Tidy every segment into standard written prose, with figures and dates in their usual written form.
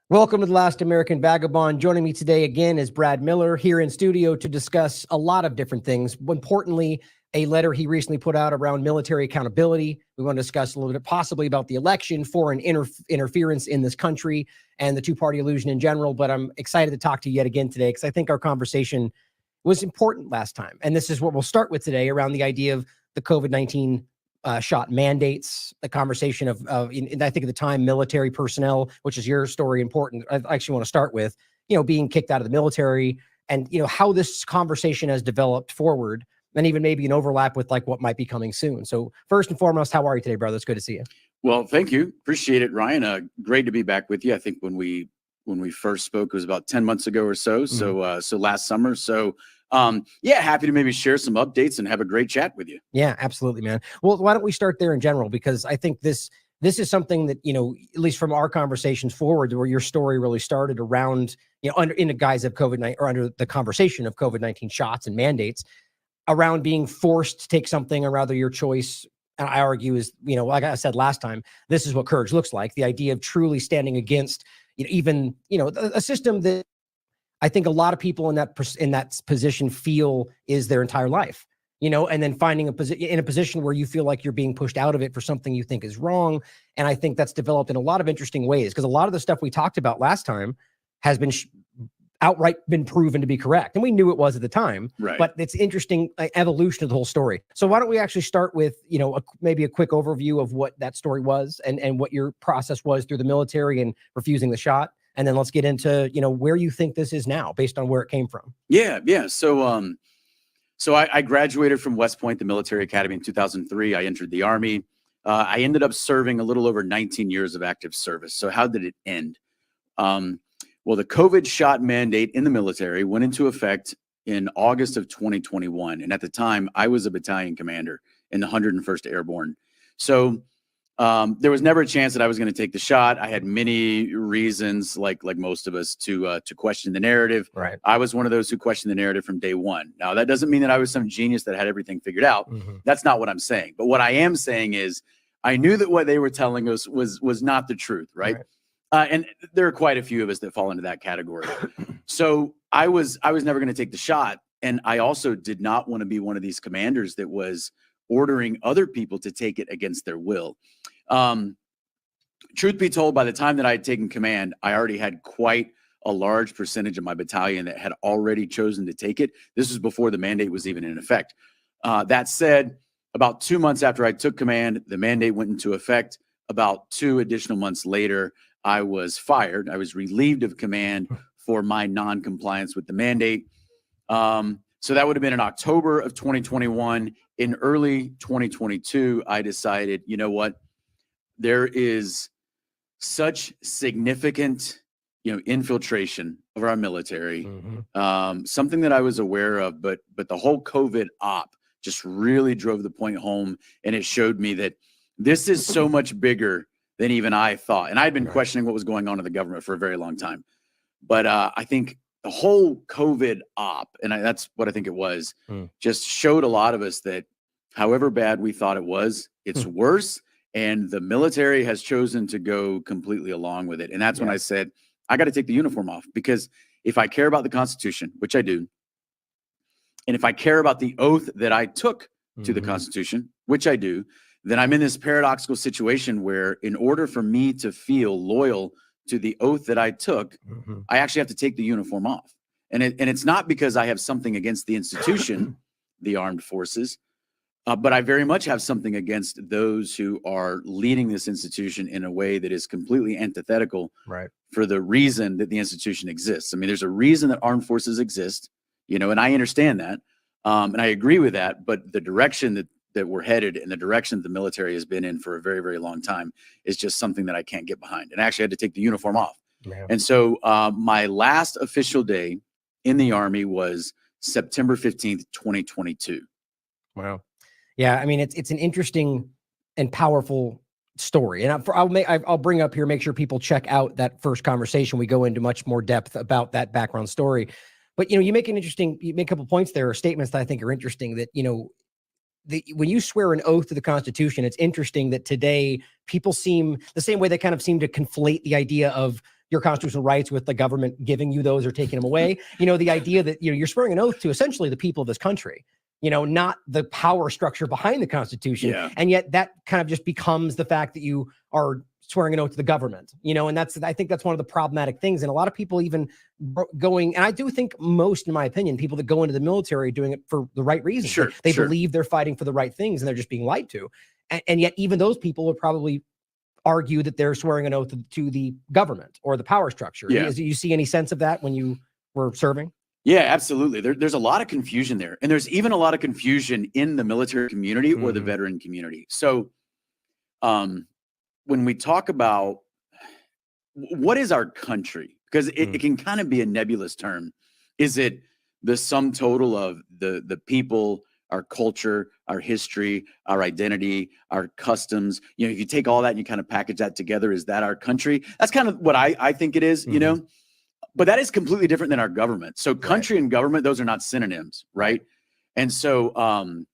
Welcome to The Last American Vagabond. Joining me today again is Brad Miller here in studio to discuss a lot of different things. Importantly, a letter he recently put out around military accountability. We want to discuss a little bit possibly about the election, foreign interference in this country, and the two-party illusion in general. But I'm excited to talk to you yet again today because I think our conversation was important last time. And this is what we'll start with today around the idea of the COVID-19 shot mandates, the conversation of I think at the time, military personnel, which is your story important. I actually want to start with, being kicked out of the military and, how this conversation has developed forward and even maybe an overlap with like what might be coming soon. So first and foremost, how are you today, brother? It's good to see you. Well, thank you. Appreciate it, Ryan. Great to be back with you. I think when we first spoke, it was about 10 months ago or so. Mm-hmm. So last summer. So happy to maybe share some updates and have a great chat with you. Yeah, absolutely, man. Well, why don't we start there in general? Because I think this is something that, at least from our conversations forward, where your story really started around, in the guise of COVID-19 or under the conversation of COVID-19 shots and mandates around being forced to take something or rather your choice. And I argue is, like I said last time, this is what courage looks like. The idea of truly standing against even, a system that I think a lot of people in that position feel is their entire life, and then finding in a position where you feel like you're being pushed out of it for something you think is wrong. And I think that's developed in a lot of interesting ways because a lot of the stuff we talked about last time has been outright been proven to be correct. And we knew it was at the time, right? But it's interesting evolution of the whole story. So why don't we actually start with, maybe a quick overview of what that story was and what your process was through the military and refusing the shot. And then let's get into, where you think this is now based on where it came from. Yeah. So I graduated from West Point, the military academy, in 2003. I entered the Army. I ended up serving a little over 19 years of active service. So how did it end? Well, the COVID shot mandate in the military went into effect in August of 2021. And at the time, I was a battalion commander in the 101st Airborne. So there was never a chance that I was going to take the shot. I had many reasons, like most of us, to question the narrative. Right. I was one of those who questioned the narrative from day one. Now, that doesn't mean that I was some genius that had everything figured out. Mm-hmm. That's not what I'm saying. But what I am saying is I knew that what they were telling us was not the truth, right? And there are quite a few of us that fall into that category. So I was never going to take the shot. And I also did not want to be one of these commanders that was ordering other people to take it against their will. Truth be told, by the time that I had taken command, I already had quite a large percentage of my battalion that had already chosen to take it. This was before the mandate was even in effect. That said, about 2 months after I took command, the mandate went into effect. About 2 additional months later, I was fired. I was relieved of command for my non-compliance with the mandate. So that would have been in October of 2021. In early 2022, I decided, you know what? There is such significant, infiltration of our military. Mm-hmm. Something that I was aware of, but the whole COVID op just really drove the point home, and it showed me that this is so much bigger than even I thought. And I'd been questioning what was going on in the government for a very long time. But I think the whole COVID op, and that's what I think it was, just showed a lot of us that however bad we thought it was, it's worse. And the military has chosen to go completely along with it. And that's when I said, I got to take the uniform off, because if I care about the Constitution, which I do, and if I care about the oath that I took to the Constitution, which I do, then I'm in this paradoxical situation where in order for me to feel loyal to the oath that I took, I actually have to take the uniform off. And it's not because I have something against the institution, the armed forces, but I very much have something against those who are leading this institution in a way that is completely antithetical for the reason that the institution exists. I mean, there's a reason that armed forces exist, and I understand that. And I agree with that, but the direction that we're headed and the direction that the military has been in for a very, very long time is just something that I can't get behind. And I actually had to take the uniform off. Yeah. And so my last official day in the Army was September 15th, 2022. Wow. Yeah. I mean, it's an interesting and powerful story. And I'll bring up here, make sure people check out that first conversation. We go into much more depth about that background story. But, you make a couple points there, or statements that I think are interesting, that, when you swear an oath to the Constitution, it's interesting that today people seem the same way. They kind of seem to conflate the idea of your constitutional rights with the government giving you those or taking them away. The idea that, you're swearing an oath to essentially the people of this country, not the power structure behind the Constitution. Yeah. And yet that kind of just becomes the fact that you are swearing an oath to the government, and I think that's one of the problematic things. And a lot of people even going, and I do think most, in my opinion, people that go into the military are doing it for the right reasons. Sure, They sure. believe they're fighting for the right things and they're just being lied to. And yet even those people would probably argue that they're swearing an oath to the government or the power structure. Yeah. Do you see any sense of that when you were serving? Yeah, absolutely. There's a lot of confusion there. And there's even a lot of confusion in the military community or the veteran community. So when we talk about what is our country, because it can kind of be a nebulous term. Is it the sum total of the people, our culture, our history, our identity, our customs? If you take all that and you kind of package that together, is that our country? That's kind of what I think it is, but that is completely different than our government. So country and government, those are not synonyms, right? And so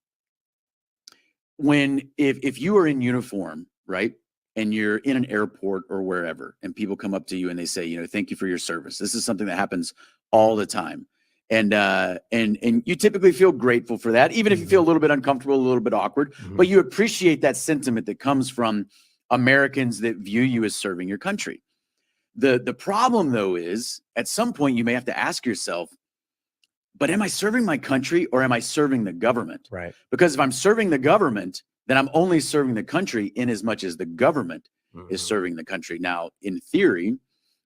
if you are in uniform, right, and you're in an airport or wherever, and people come up to you and they say, thank you for your service. This is something that happens all the time. And you typically feel grateful for that, even if you feel a little bit uncomfortable, a little bit awkward, but you appreciate that sentiment that comes from Americans that view you as serving your country. The problem, though, is at some point you may have to ask yourself, but am I serving my country or am I serving the government? Right. Because if I'm serving the government, then I'm only serving the country in as much as the government is serving the country. Now, in theory,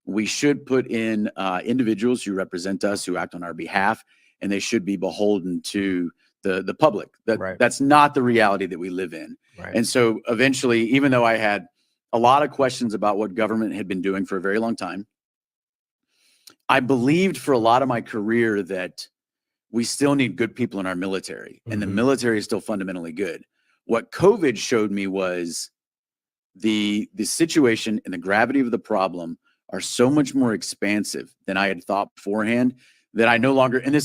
we should put in individuals who represent us, who act on our behalf, and they should be beholden to the public. That's not the reality that we live in. Right. And so eventually, even though I had a lot of questions about what government had been doing for a very long time, I believed for a lot of my career that we still need good people in our military, and the military is still fundamentally good. What COVID showed me was the situation and the gravity of the problem are so much more expansive than I had thought beforehand, that I no longer, and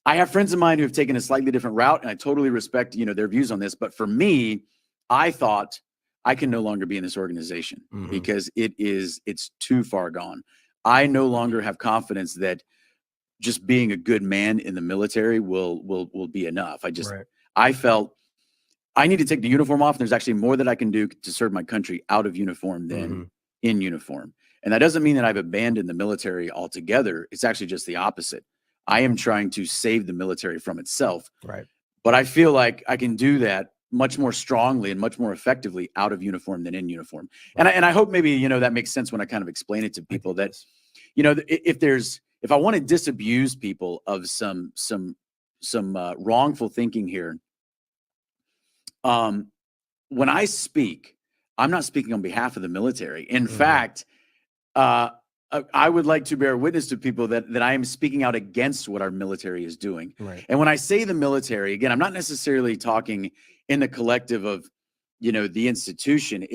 I have friends of mine who have taken a slightly different route, and I totally respect, their views on this. But for me, I thought I can no longer be in this organization because it's too far gone. I no longer have confidence that just being a good man in the military will be enough. I felt I need to take the uniform off. And there's actually more that I can do to serve my country out of uniform than in uniform. And that doesn't mean that I've abandoned the military altogether. It's actually just the opposite. I am trying to save the military from itself. Right. But I feel like I can do that much more strongly and much more effectively out of uniform than in uniform. Right. And I hope maybe, that makes sense when I kind of explain it to people that, if I want to disabuse people of some wrongful thinking here, when I speak, I'm not speaking on behalf of the military. In fact, I would like to bear witness to people that I am speaking out against what our military is doing. Right. And when I say the military, again, I'm not necessarily talking in the collective of, the institution.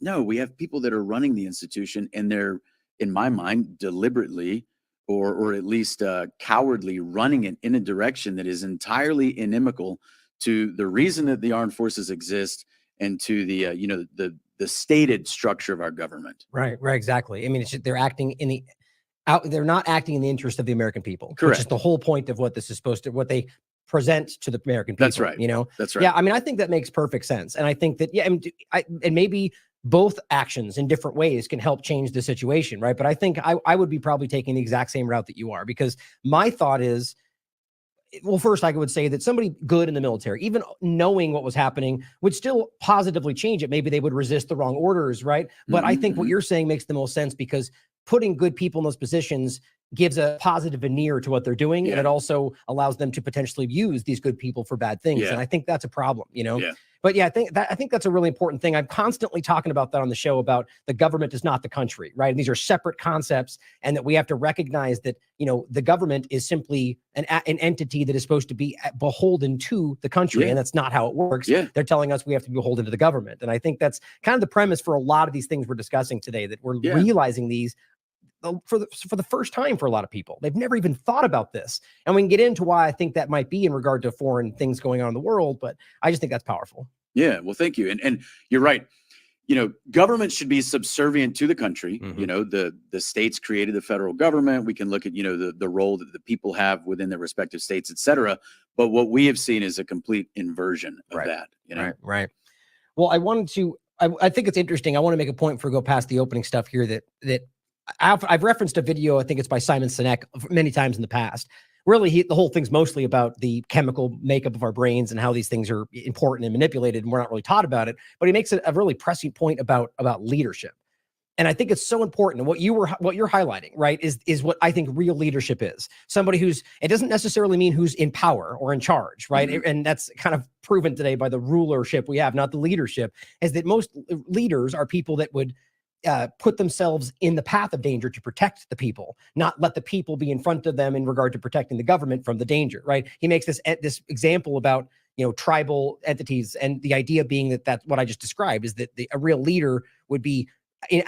No, we have people that are running the institution, and they're, in my mind, deliberately or at least cowardly running it in a direction that is entirely inimical to the reason that the armed forces exist and to the stated structure of our government. Right, exactly. I mean, they're acting they're not acting in the interest of the American people. Correct. Which is the whole point of what this is supposed to, what they present to the American people. That's right. That's right. Yeah, I mean, I think that makes perfect sense. And I think that, and maybe both actions in different ways can help change the situation, right? But I think I would be probably taking the exact same route that you are, because my thought is, well, first I would say that somebody good in the military, even knowing what was happening, would still positively change it. Maybe they would resist the wrong orders, right? But I think what you're saying makes the most sense, because putting good people in those positions gives a positive veneer to what they're doing. And it also allows them to potentially use these good people for bad things. And I think that's a problem, But I think that's a really important thing. I'm constantly talking about that on the show, about the government is not the country, right? And these are separate concepts, and that we have to recognize that, the government is simply an entity that is supposed to be beholden to the country. And that's not how it works. They're telling us we have to be beholden to the government. And I think that's kind of the premise for a lot of these things we're discussing today, that we're realizing these for the first time for a lot of people. They've never even thought about this. And we can get into why I think that might be in regard to foreign things going on in the world, but I just think that's powerful. Yeah, well, thank you. And you're right. government should be subservient to the country. Mhm. The states created the federal government. We can look at, the role that the people have within their respective states, et cetera. But what we have seen is a complete inversion of Right. that, Right. Well, I think it's interesting. I want to make a point before we go past the opening stuff here that I've referenced a video. I think it's by Simon Sinek many times in the past. Really, the whole thing's mostly about the chemical makeup of our brains and how these things are important and manipulated, and we're not really taught about it. But he makes a really pressing point about leadership. And I think it's so important. And what you're highlighting, right, is what I think real leadership is. Somebody it doesn't necessarily mean who's in power or in charge, right? Mhm. And that's kind of proven today by the rulership we have, not the leadership, is that most leaders are people that would put themselves in the path of danger to protect the people, not let the people be in front of them in regard to protecting the government from the danger, right? He makes this example about, tribal entities, and the idea being that that's what I just described, is that a real leader would be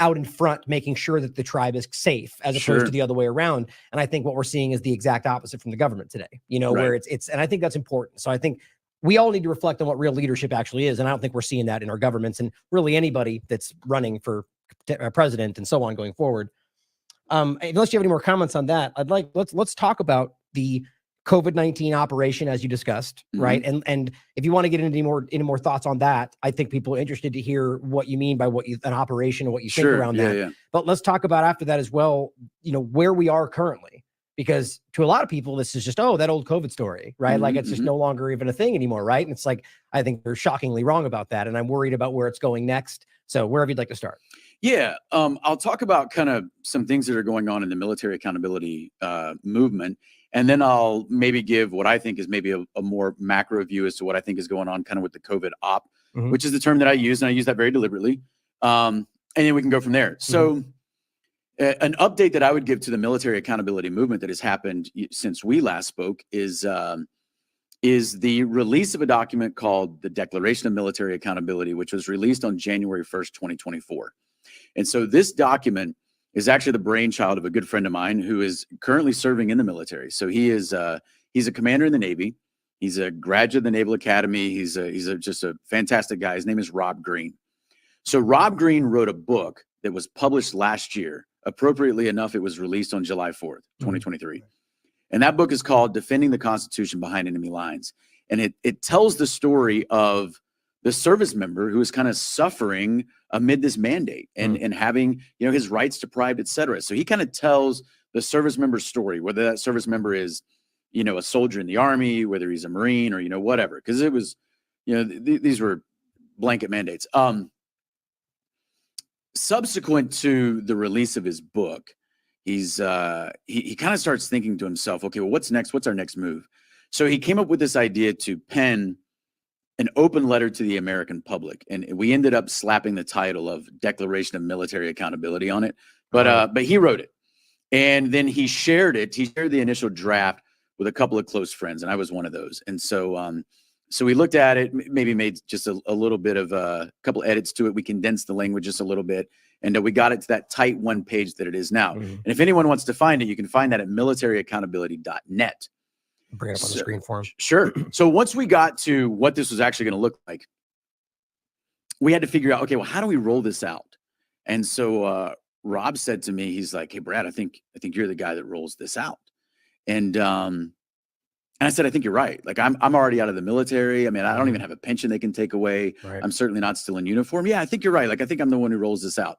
out in front, making sure that the tribe is safe, as opposed Sure. to the other way around. And I think what we're seeing is the exact opposite from the government today, Right. where and I think that's important. So I think we all need to reflect on what real leadership actually is. And I don't think we're seeing that in our governments and really anybody that's running for president and so on going forward. Unless you have any more comments on that, let's talk about the COVID-19 operation as you discussed, right? And if you want to get into any more thoughts on that, I think people are interested to hear what you mean by an operation and what you think around that. Yeah. But let's talk about after that as well, where we are currently, because to a lot of people, this is just, that old COVID story, right? Like it's just no longer even a thing anymore, right? And it's like, I think they're shockingly wrong about that. And I'm worried about where it's going next. So wherever you'd like to start. Yeah. I'll talk about kind of some things that are going on in the military accountability movement. And then I'll maybe give what I think is maybe a more macro view as to what I think is going on kind of with the COVID op, which is the term that I use. And I use that very deliberately. And then we can go from there. So an update that I would give to the military accountability movement that has happened since we last spoke is the release of a document called the Declaration of Military Accountability, which was released on January 1st, 2024. And so this document is actually the brainchild of a good friend of mine who is currently serving in the military. So he's a commander in the Navy. He's a graduate of the Naval Academy. He's just a fantastic guy. His name is Rob Green. So Rob Green wrote a book that was published last year. Appropriately enough, it was released on July 4th, 2023. And that book is called Defending the Constitution Behind Enemy Lines. And it tells the story of the service member who is kind of suffering amid this mandate and having, his rights deprived, et cetera. So he kind of tells the service member's story, whether that service member is, a soldier in the Army, whether he's a Marine or, whatever, because it was, these were blanket mandates. Subsequent to the release of his book, he kind of starts thinking to himself, okay, well, what's next? What's our next move? So he came up with this idea to pen an open letter to the American public. And we ended up slapping the title of Declaration of Military Accountability on it. But he wrote it. And then he shared it. He shared the initial draft with a couple of close friends, and I was one of those. And so so we looked at it, maybe made just a little bit of a couple edits to it. We condensed the language just a little bit. And we got it to that tight one page that it is now. And if anyone wants to find it, you can find that at militaryaccountability.net. Bring it up on the screen for him. Sure. So once we got to what this was actually going to look like, we had to figure out, okay, well, how do we roll this out? And so Rob said to me, he's like, hey, Brad, I think you're the guy that rolls this out. And I said, I think you're right. Like, I'm already out of the military. I mean, I don't even have a pension they can take away. Right. I'm certainly not still in uniform. Yeah, I think you're right. Like, I think I'm the one who rolls this out.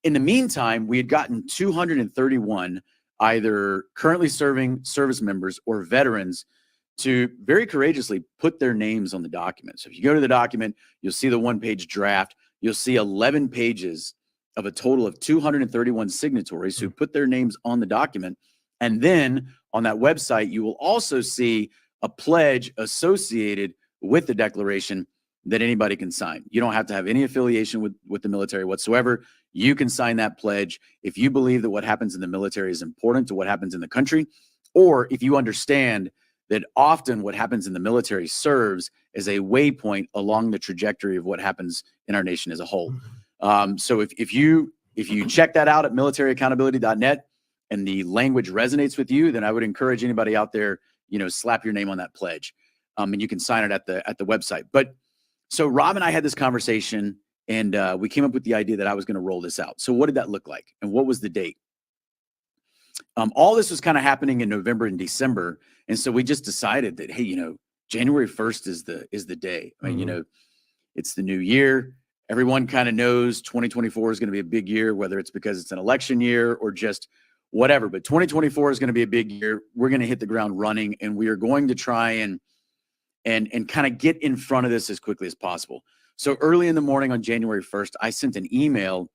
In the meantime, we had gotten 231 either currently serving service members or veterans to very courageously put their names on the document. So if you go to the document, you'll see the one-page draft. You'll see 11 pages of a total of 231 signatories who put their names on the document. And then on that website, you will also see a pledge associated with the declaration that anybody can sign. You don't have to have any affiliation with the military whatsoever. You can sign that pledge if you believe that what happens in the military is important to what happens in the country, or if you understand that often what happens in the military serves as a waypoint along the trajectory of what happens in our nation as a whole. So if you check that out at militaryaccountability.net and the language resonates with you, then I would encourage anybody out there, slap your name on that pledge, and you can sign it at the website. But so Rob and I had this conversation, And we came up with the idea that I was going to roll this out. So what did that look like? And what was the date? All this was kind of happening in November and December. And so we just decided that, hey, January 1st is the day. I mean, it's the new year. Everyone kind of knows 2024 is going to be a big year, whether it's because it's an election year or just whatever. But 2024 is going to be a big year. We're going to hit the ground running, and we are going to try and kind of get in front of this as quickly as possible. So early in the morning on January 1st, I sent an email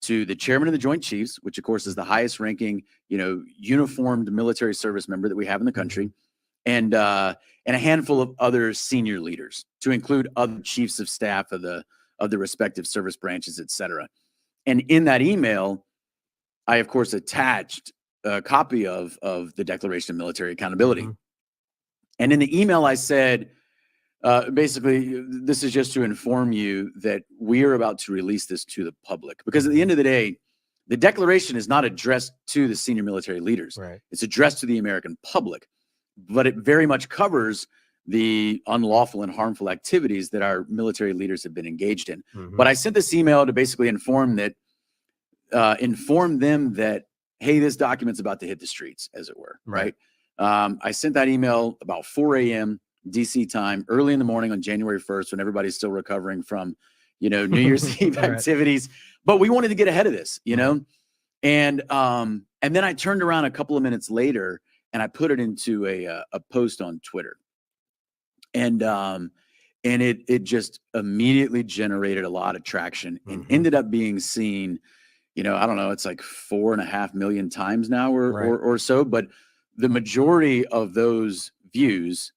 to the chairman of the Joint Chiefs, which of course is the highest ranking, uniformed military service member that we have in the country, and a handful of other senior leaders, to include other chiefs of staff of the respective service branches, et cetera. And in that email, I of course attached a copy of the Declaration of Military Accountability. And in the email, I said, basically, this is just to inform you that we are about to release this to the public, because at the end of the day, the declaration is not addressed to the senior military leaders. Right. It's addressed to the American public, but it very much covers the unlawful and harmful activities that our military leaders have been engaged in. But I sent this email to basically inform them that, hey, this document's about to hit the streets, as it were. Right. I sent that email about 4 a.m. DC time, early in the morning on January 1st, when everybody's still recovering from, New Year's Eve activities. But we wanted to get ahead of this, and then I turned around a couple of minutes later and I put it into a post on Twitter, and it just immediately generated a lot of traction and ended up being seen, I don't know, it's like 4.5 million times now or so, but the majority of those views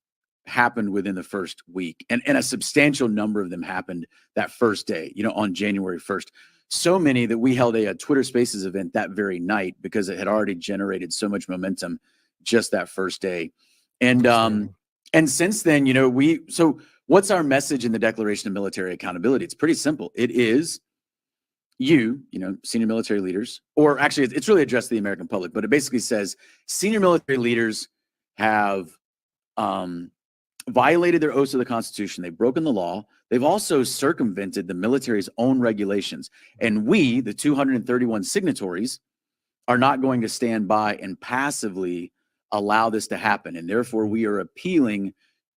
happened within the first week, and a substantial number of them happened that first day, on January 1st. So many that we held a Twitter Spaces event that very night, because it had already generated so much momentum just that first day. And since then, so what's our message in the Declaration of Military Accountability? It's pretty simple. It is senior military leaders, or actually it's really addressed to the American public, but it basically says senior military leaders have violated their oaths of the Constitution. They've broken the law. They've also circumvented the military's own regulations. And we, the 231 signatories, are not going to stand by and passively allow this to happen. And therefore, we are appealing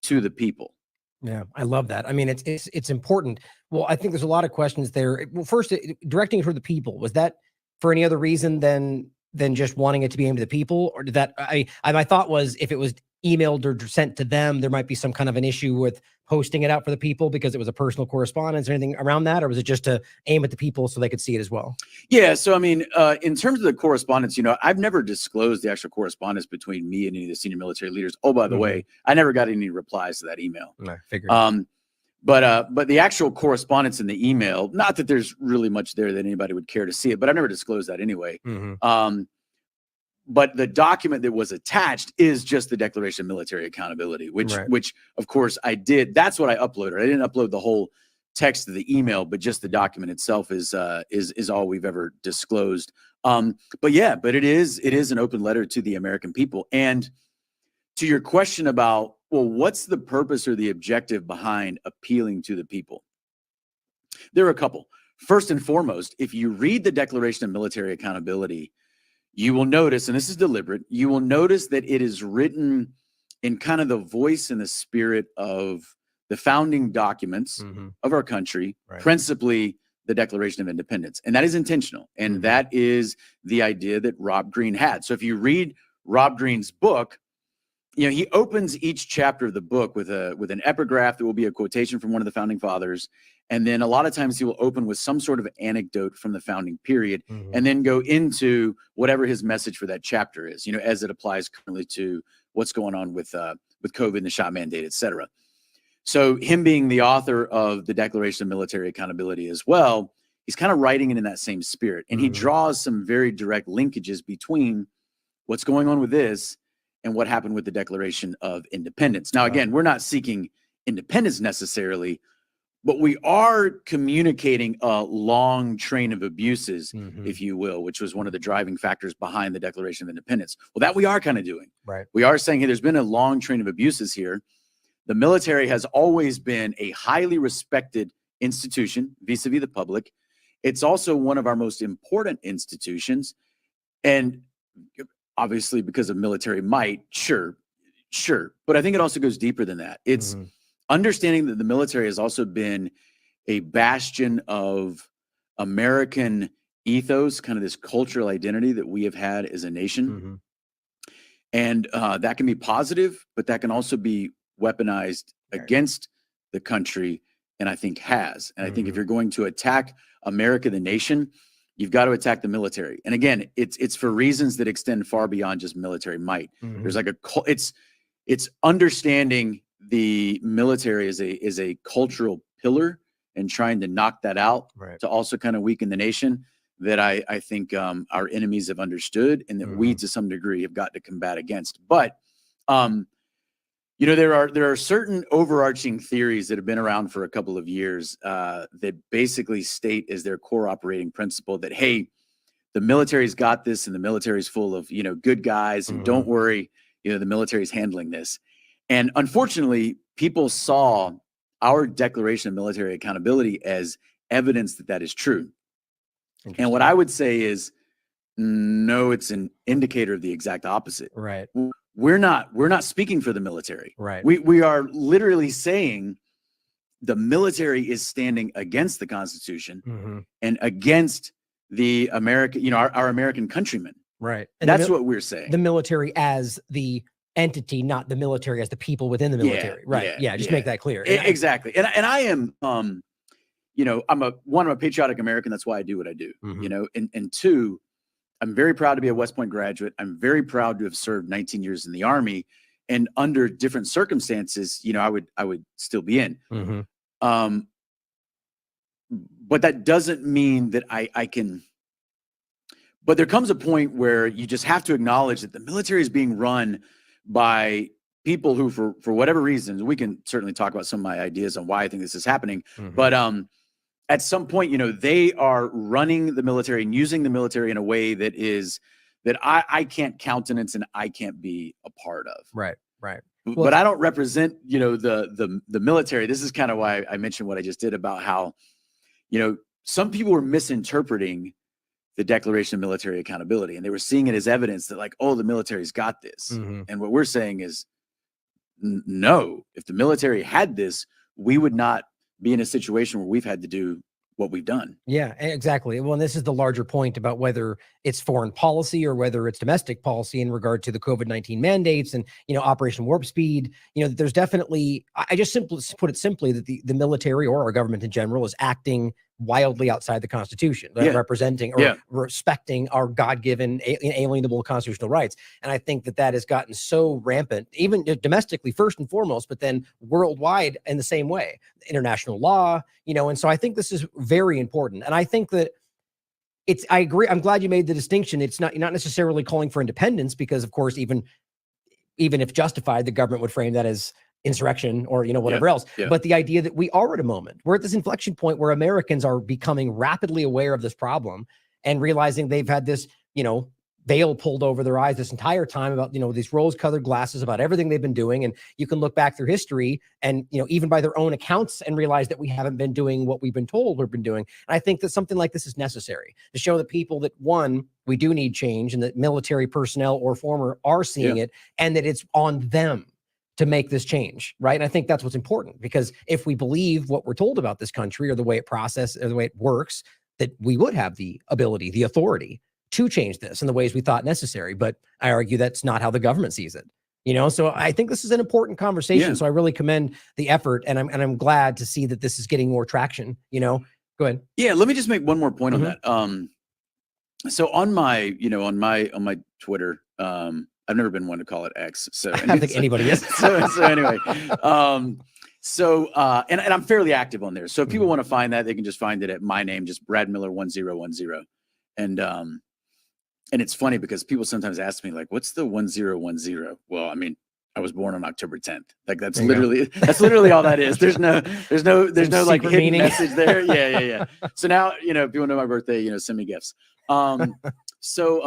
to the people. Yeah, I love that. I mean, it's important. Well, I think there's a lot of questions there. Well, first, directing it for the people, was that for any other reason than just wanting it to be aimed at the people? Or did that, my thought was, if it was emailed or sent to them, there might be some kind of an issue with posting it out for the people because it was a personal correspondence or anything around that? Or was it just to aim at the people so they could see it as well? Yeah. So, I mean, in terms of the correspondence, I've never disclosed the actual correspondence between me and any of the senior military leaders. Oh, by the way, I never got any replies to that email. I figured. But the actual correspondence in the email, not that there's really much there that anybody would care to see it, but I've never disclosed that anyway. But the document that was attached is just the Declaration of Military Accountability, which of course I did. That's what I uploaded. I didn't upload the whole text of the email, but just the document itself is all we've ever disclosed. But it is an open letter to the American people. And to your question about, well, what's the purpose or the objective behind appealing to the people? There are a couple. First and foremost, if you read the Declaration of Military Accountability, you will notice, and this is deliberate, you will notice that it is written in kind of the voice and the spirit of the founding documents of our country, principally the Declaration of Independence. And that is intentional. And that is the idea that Rob Greene had. So if you read Rob Greene's book, he opens each chapter of the book with an epigraph that will be a quotation from one of the founding fathers. And then a lot of times he will open with some sort of anecdote from the founding period, and then go into whatever his message for that chapter is, as it applies currently to what's going on with COVID and the shot mandate, et cetera. So him being the author of the Declaration of Military Accountability as well, he's kind of writing it in that same spirit. And he draws some very direct linkages between what's going on with this and what happened with the Declaration of Independence. Now, again, we're not seeking independence necessarily, but we are communicating a long train of abuses, if you will, which was one of the driving factors behind the Declaration of Independence. Well, that we are kind of doing. Right. We are saying, hey, there's been a long train of abuses here. The military has always been a highly respected institution vis-a-vis the public. It's also one of our most important institutions. And obviously because of military might, sure. But I think it also goes deeper than that. It's understanding that the military has also been a bastion of American ethos, kind of this cultural identity that we have had as a nation. And that can be positive, but that can also be weaponized against the country, and I think has. And I think if you're going to attack America, the nation, you've got to attack the military. And again, it's for reasons that extend far beyond just military might. There's like it's understanding the military as a cultural pillar and trying to knock that out to also kind of weaken the nation, that I think our enemies have understood, and that we to some degree have got to combat against. But you know, there are certain overarching theories that have been around for a couple of years that basically state as their core operating principle that, hey, the military's got this, and the military's full of, you know, good guys, and don't worry, you know, the military's handling this. And unfortunately, people saw our Declaration of Military Accountability as evidence that that is true. And what I would say is, no, it's an indicator of the exact opposite. Right. We're not speaking for the military. Right. We are literally saying the military is standing against the Constitution and against the American, you know, our American countrymen. Right. And that's what we're saying. The military as the entity, not the military as the people within the military. Right. Yeah. Just make that clear. Exactly. And I am, you know, I'm a patriotic American. That's why I do what I do, you know, and two, I'm very proud to be a West Point graduate. I'm very proud to have served 19 years in the Army, and under different circumstances, you know, I would still be in. But that doesn't mean that I can, but there comes a point where you just have to acknowledge that the military is being run by people who, for whatever reasons, we can certainly talk about some of my ideas on why I think this is happening. But at some point, you know, they are running the military and using the military in a way that I can't countenance and I can't be a part of. Right. Right. But I don't represent, you know, the military. This is kind of why I mentioned what I just did about how, you know, some people were misinterpreting the Declaration of Military Accountability, and they were seeing it as evidence that, like, oh, the military's got this. And what we're saying is, no, if the military had this, we would not be in a situation where we've had to do what we've done. Yeah, exactly. Well, and this is the larger point about whether it's foreign policy or whether it's domestic policy in regard to the COVID-19 mandates and, you know, Operation Warp Speed. You know, there's definitely, I just put it simply that the military or our government in general is acting wildly outside the Constitution, representing or respecting our God-given inalienable constitutional rights. And I think that has gotten so rampant, even domestically first and foremost, but then worldwide in the same way, international law, you know. And so I think this is very important. And I think that I agree. I'm glad you made the distinction. It's not, you're not necessarily calling for independence, because of course, even if justified, the government would frame that as insurrection or, you know, whatever else. But the idea that we're at this inflection point where Americans are becoming rapidly aware of this problem and realizing they've had this, you know, veil pulled over their eyes this entire time about, you know, these rose-colored glasses about everything they've been doing. And you can look back through history and, you know, even by their own accounts, and realize that we haven't been doing what we've been told we've been doing. And I think that something like this is necessary to show the people that, one, we do need change, and that military personnel or former are seeing it, and that it's on them to make this change, right? And I think that's what's important, because if we believe what we're told about this country or the way it processes or the way it works, that we would have the ability, the authority to change this in the ways we thought necessary. But I argue that's not how the government sees it, you know? So I think this is an important conversation. So I really commend the effort, and I'm glad to see that this is getting more traction, you know? Go ahead. Yeah, let me just make one more point on that. So on my Twitter, I've never been one to call it X. So I don't think anybody is. so anyway, and I'm fairly active on there. So if people want to find that, they can just find it at my name, just Brad Miller 1010. And it's funny because people sometimes ask me, like, what's the 1010? Well, I mean, I was born on October 10th. Like, that's literally all that is. There's no like hidden meaning message there. Yeah. So now, you know, if you want to know my birthday, you know, send me gifts. So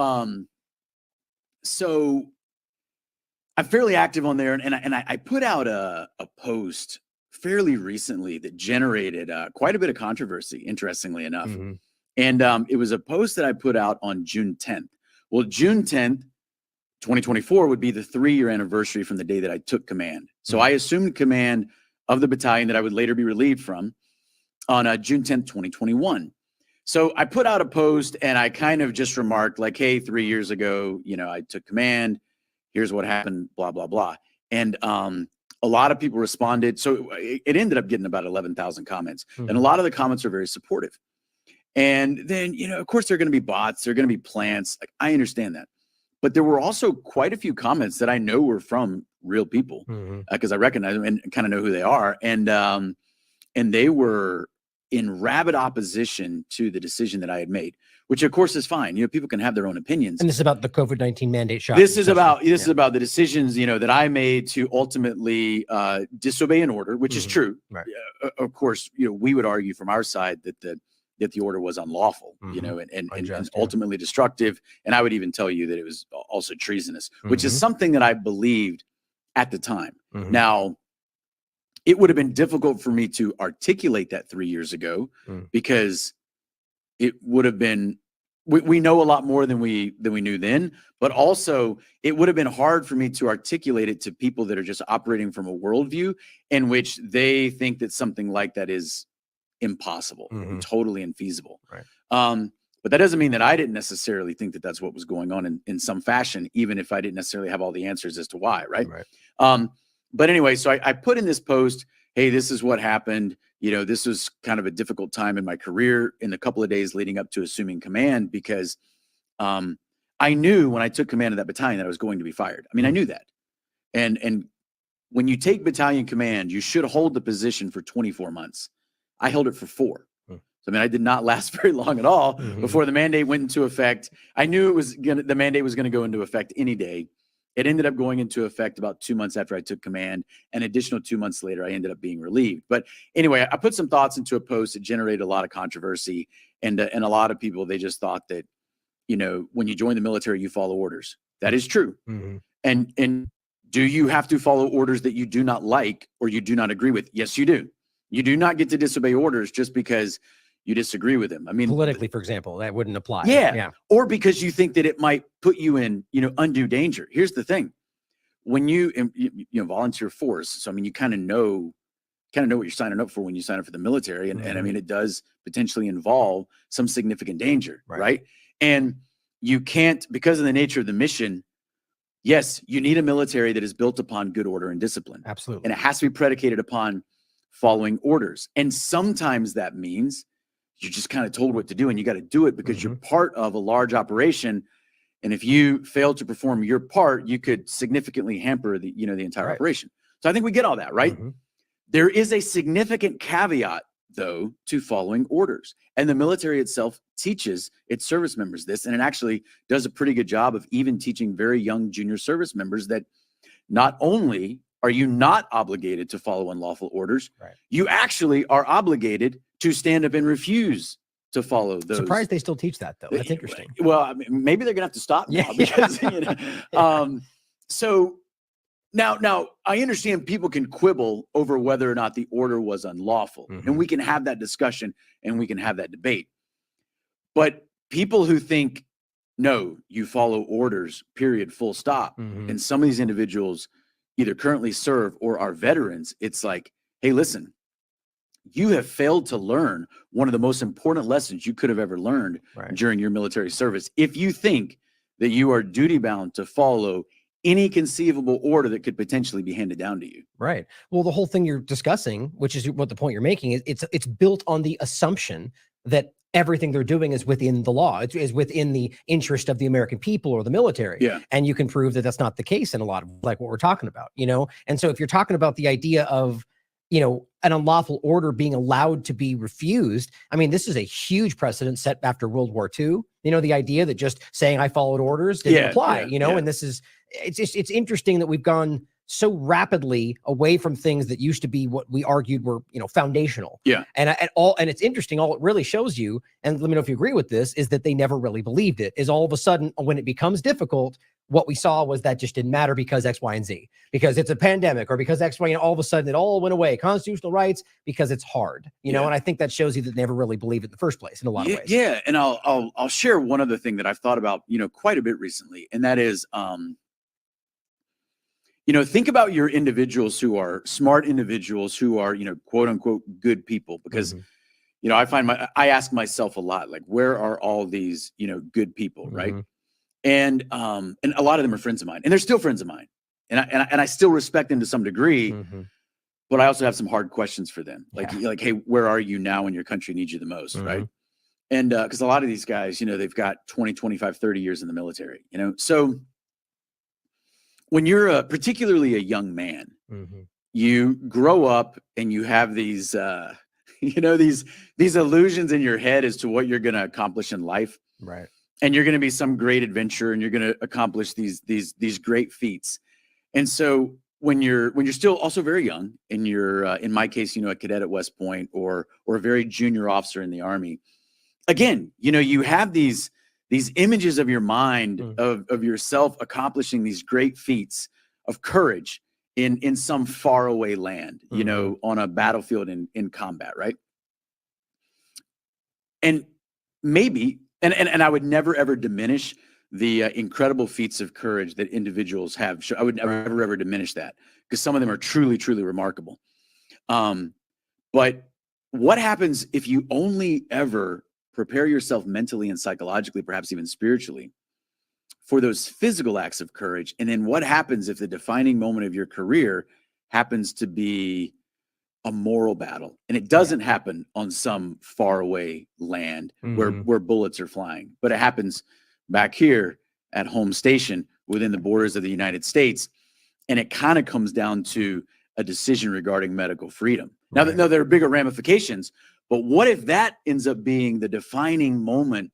I'm fairly active on there, and I put out a post fairly recently that generated quite a bit of controversy, interestingly enough. Mm-hmm. And it was a post that I put out on June 10th. Well, June 10th, 2024 would be the 3-year anniversary from the day that I took command. So I assumed command of the battalion that I would later be relieved from on June 10th, 2021. So I put out a post and I kind of just remarked like, hey, 3 years ago, you know, I took command. Here's what happened, blah, blah, blah. And a lot of people responded. So it ended up getting about 11,000 comments. And a lot of the comments are very supportive. And then, you know, of course, there are going to be bots. There are going to be plants. Like, I understand that. But there were also quite a few comments that I know were from real people because I recognize them and kind of know who they are. And they were in rabid opposition to the decision that I had made, which of course is fine. You know, people can have their own opinions. And this is about the COVID-19 mandate shot. This is about the decisions, you know, that I made to ultimately disobey an order, which is true. Right. Of course, you know, we would argue from our side that the order was unlawful, you know, and ultimately destructive. And I would even tell you that it was also treasonous, which is something that I believed at the time. Now, it would have been difficult for me to articulate that 3 years ago because it would have been, we know a lot more than we knew then, but also it would have been hard for me to articulate it to people that are just operating from a worldview in which they think that something like that is impossible, totally infeasible. Right. But that doesn't mean that I didn't necessarily think that that's what was going on in some fashion, even if I didn't necessarily have all the answers as to why. Right. But anyway, so I put in this post, hey, this is what happened. You know, this was kind of a difficult time in my career in the couple of days leading up to assuming command because I knew when I took command of that battalion that I was going to be fired. I mean, I knew that. And when you take battalion command, you should hold the position for 24 months. I held it for 4. So, I mean, I did not last very long at all before the mandate went into effect. I knew the mandate was going to go into effect any day. It ended up going into effect about 2 months after I took command. An additional 2 months later, I ended up being relieved. But anyway, I put some thoughts into a post that generated a lot of controversy. And a lot of people, they just thought that, you know, when you join the military, you follow orders. That is true. And do you have to follow orders that you do not like or you do not agree with? Yes, you do. You do not get to disobey orders just because you disagree with them. I mean, politically, for example, that wouldn't apply. Yeah. Or because you think that it might put you in, you know, undue danger. Here's the thing. When you volunteer force, so I mean, you kind of know what you're signing up for when you sign up for the military. And I mean, it does potentially involve some significant danger, right? And you can't, because of the nature of the mission, yes, you need a military that is built upon good order and discipline. Absolutely. And it has to be predicated upon following orders. And sometimes that means you're just kind of told what to do and you got to do it because you're part of a large operation. And if you fail to perform your part, you could significantly hamper the entire operation. So I think we get all that, right? There is a significant caveat though to following orders. And the military itself teaches its service members this, and it actually does a pretty good job of even teaching very young junior service members that not only are you not obligated to follow unlawful orders, you actually are obligated to stand up and refuse to follow those. Surprised they still teach that though. That's interesting. Well, I mean, maybe they're gonna have to stop now because you know. So now I understand people can quibble over whether or not the order was unlawful, and we can have that discussion and we can have that debate. But people who think no, you follow orders, period, full stop, and some of these individuals either currently serve or are veterans, it's like, hey, listen, you have failed to learn one of the most important lessons you could have ever learned during your military service. If you think that you are duty bound to follow any conceivable order that could potentially be handed down to you. Right. Well, the whole thing you're discussing, which is what the point you're making is, it's built on the assumption that everything they're doing is within the law. It is within the interest of the American people or the military. Yeah. And you can prove that that's not the case in a lot of like what we're talking about, you know? And so if you're talking about the idea of, you know, an unlawful order being allowed to be refused, I mean, this is a huge precedent set after World War II. You know, the idea that just saying I followed orders didn't apply, you know, and this is, it's interesting that we've gone so rapidly away from things that used to be what we argued were, you know, foundational. Yeah. And it's interesting. All it really shows you, and let me know if you agree with this, is that they never really believed it. Is all of a sudden when it becomes difficult, what we saw was that just didn't matter because X, Y, and Z, because it's a pandemic or because X, Y, and all of a sudden it all went away. Constitutional rights because it's hard, you know, and I think that shows you that they never really believed it in the first place in a lot of ways. Yeah. And I'll share one other thing that I've thought about, quite a bit recently. And that is, think about your individuals who are smart individuals who are, quote unquote, good people, because, I ask myself a lot, like, where are all these, good people, right? And a lot of them are friends of mine, and they're still friends of mine, and I still respect them to some degree, but I also have some hard questions for them, like, hey, where are you now when your country needs you the most, right? And because a lot of these guys, they've got 20, 25, 30 years in the military, so when you're particularly a young man, you grow up and you have these, these illusions in your head as to what you're going to accomplish in life. Right. And you're going to be some great adventurer and you're going to accomplish these great feats. And so when you're still also very young and you're, in my case, a cadet at West Point or a very junior officer in the Army, again, you have these images of your mind of yourself accomplishing these great feats of courage in some faraway land, on a battlefield in combat, right? And maybe, and I would never ever diminish the incredible feats of courage that individuals have. I would never ever diminish that, because some of them are truly, truly remarkable. But what happens if you only ever prepare yourself mentally and psychologically, perhaps even spiritually, for those physical acts of courage? And then what happens if the defining moment of your career happens to be a moral battle, and it doesn't happen on some faraway land where bullets are flying, but it happens back here at home station within the borders of the United States, and it kind of comes down to a decision regarding medical freedom. Now, there are bigger ramifications, but what if that ends up being the defining moment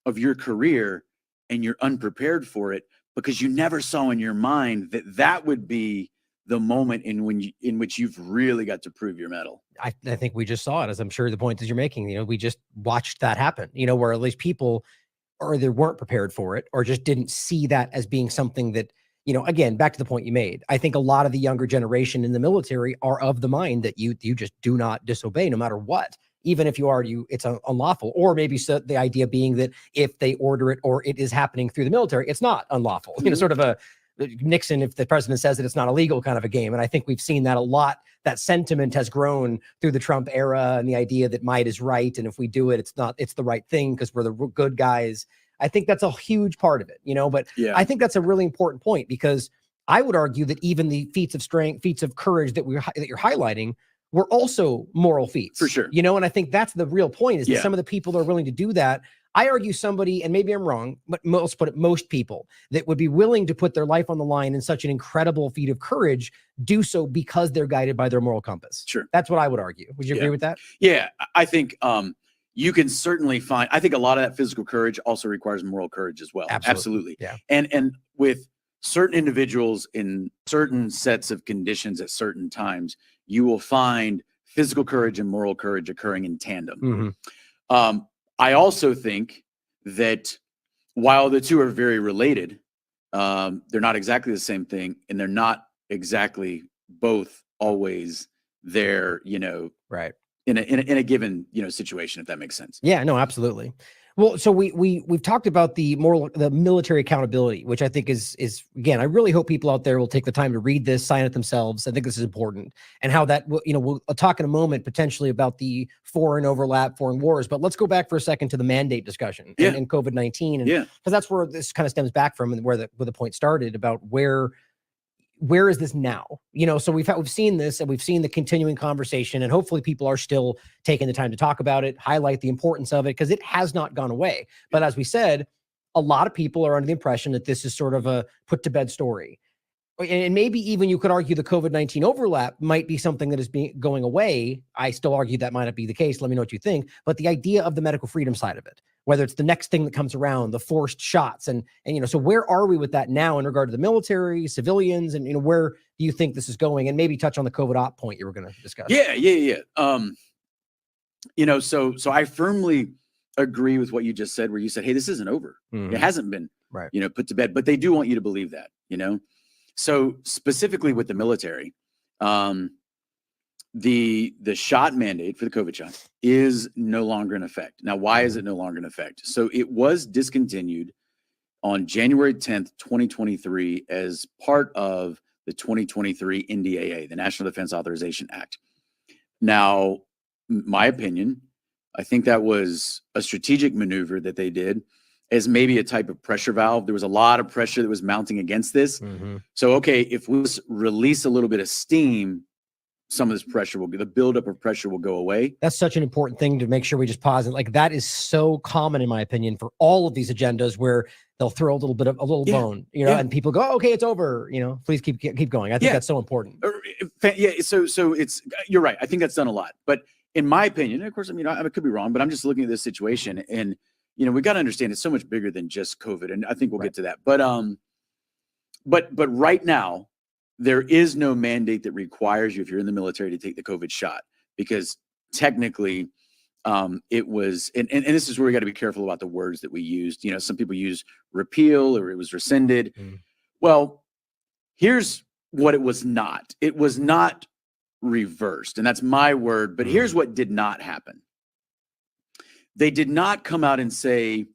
of your career and you're unprepared for it because you never saw in your mind that would be the moment in which you've really got to prove your mettle? I think we just saw it, as I'm sure the point is you're making. We just watched that happen, where at least people either weren't prepared for it or just didn't see that as being something that, again, back to the point you made. I think a lot of the younger generation in the military are of the mind that you just do not disobey no matter what, even if it's unlawful, or maybe so the idea being that if they order it or it is happening through the military, it's not unlawful, sort of a Nixon, if the president says that it's not illegal kind of a game. And I think we've seen that a lot. That sentiment has grown through the Trump era, and the idea that might is right. And if we do it, it's the right thing because we're the good guys. I think that's a huge part of it, but I think that's a really important point, because I would argue that even the feats of strength, feats of courage that you're highlighting were also moral feats, for sure. And I think that's the real point, is that some of the people that are willing to do that, I argue somebody, and maybe I'm wrong, but most people that would be willing to put their life on the line in such an incredible feat of courage do so because they're guided by their moral compass. Sure. That's what I would argue. Would you agree with that? Yeah, I think you can certainly find, I think a lot of that physical courage also requires moral courage as well. Absolutely. Yeah. And with certain individuals in certain sets of conditions at certain times, you will find physical courage and moral courage occurring in tandem. I also think that while the two are very related, they're not exactly the same thing, and they're not exactly both always there, right, in a given situation, if that makes sense. Yeah, no, absolutely. Well, so we've talked about the military accountability, which I think is again, I really hope people out there will take the time to read this, sign it themselves. I think this is important, and how that we'll talk in a moment potentially about the foreign overlap, foreign wars. But let's go back for a second to the mandate discussion and COVID-19, and because that's where this kind of stems back from, and where the point started about where is this now? So we've seen this, and we've seen the continuing conversation, and hopefully people are still taking the time to talk about it, highlight the importance of it, because it has not gone away. But as we said, a lot of people are under the impression that this is sort of a put to bed story. And maybe even you could argue the COVID-19 overlap might be something that is going away. I still argue that might not be the case. Let me know what you think. But the idea of the medical freedom side of it, whether it's the next thing that comes around, the forced shots, and so where are we with that now in regard to the military, civilians, and where do you think this is going? And maybe touch on the COVID op point you were going to discuss. Yeah. So I firmly agree with what you just said, where you said, hey, this isn't over. It hasn't been Right. put to bed, but they do want you to believe that, So specifically with the military, the shot mandate for the COVID shot is no longer in effect. Now, why is it no longer in effect? So it was discontinued on January 10th, 2023, as part of the 2023 NDAA, the National Defense Authorization Act. Now, my opinion, I think that was a strategic maneuver that they did as maybe a type of pressure valve. There was a lot of pressure that was mounting against this. So, okay, if we release a little bit of steam, some of this pressure the buildup of pressure will go away. That's such an important thing to make sure we just pause it. Like, that is so common, in my opinion, for all of these agendas where they'll throw a little bone, and people go, oh, okay, it's over. Please keep going. I think that's so important. Yeah. So it's, you're right. I think that's done a lot, but in my opinion, and of course, I could be wrong, but I'm just looking at this situation, and we got to understand it's so much bigger than just COVID. And I think we'll get to that. But right now, there is no mandate that requires you, if you're in the military, to take the COVID shot, because technically it was, and this is where we got to be careful about the words that we used. Some people use repeal or it was rescinded. Well, here's what it was not. It was not reversed, and that's my word, but here's what did not happen. They did not come out and say,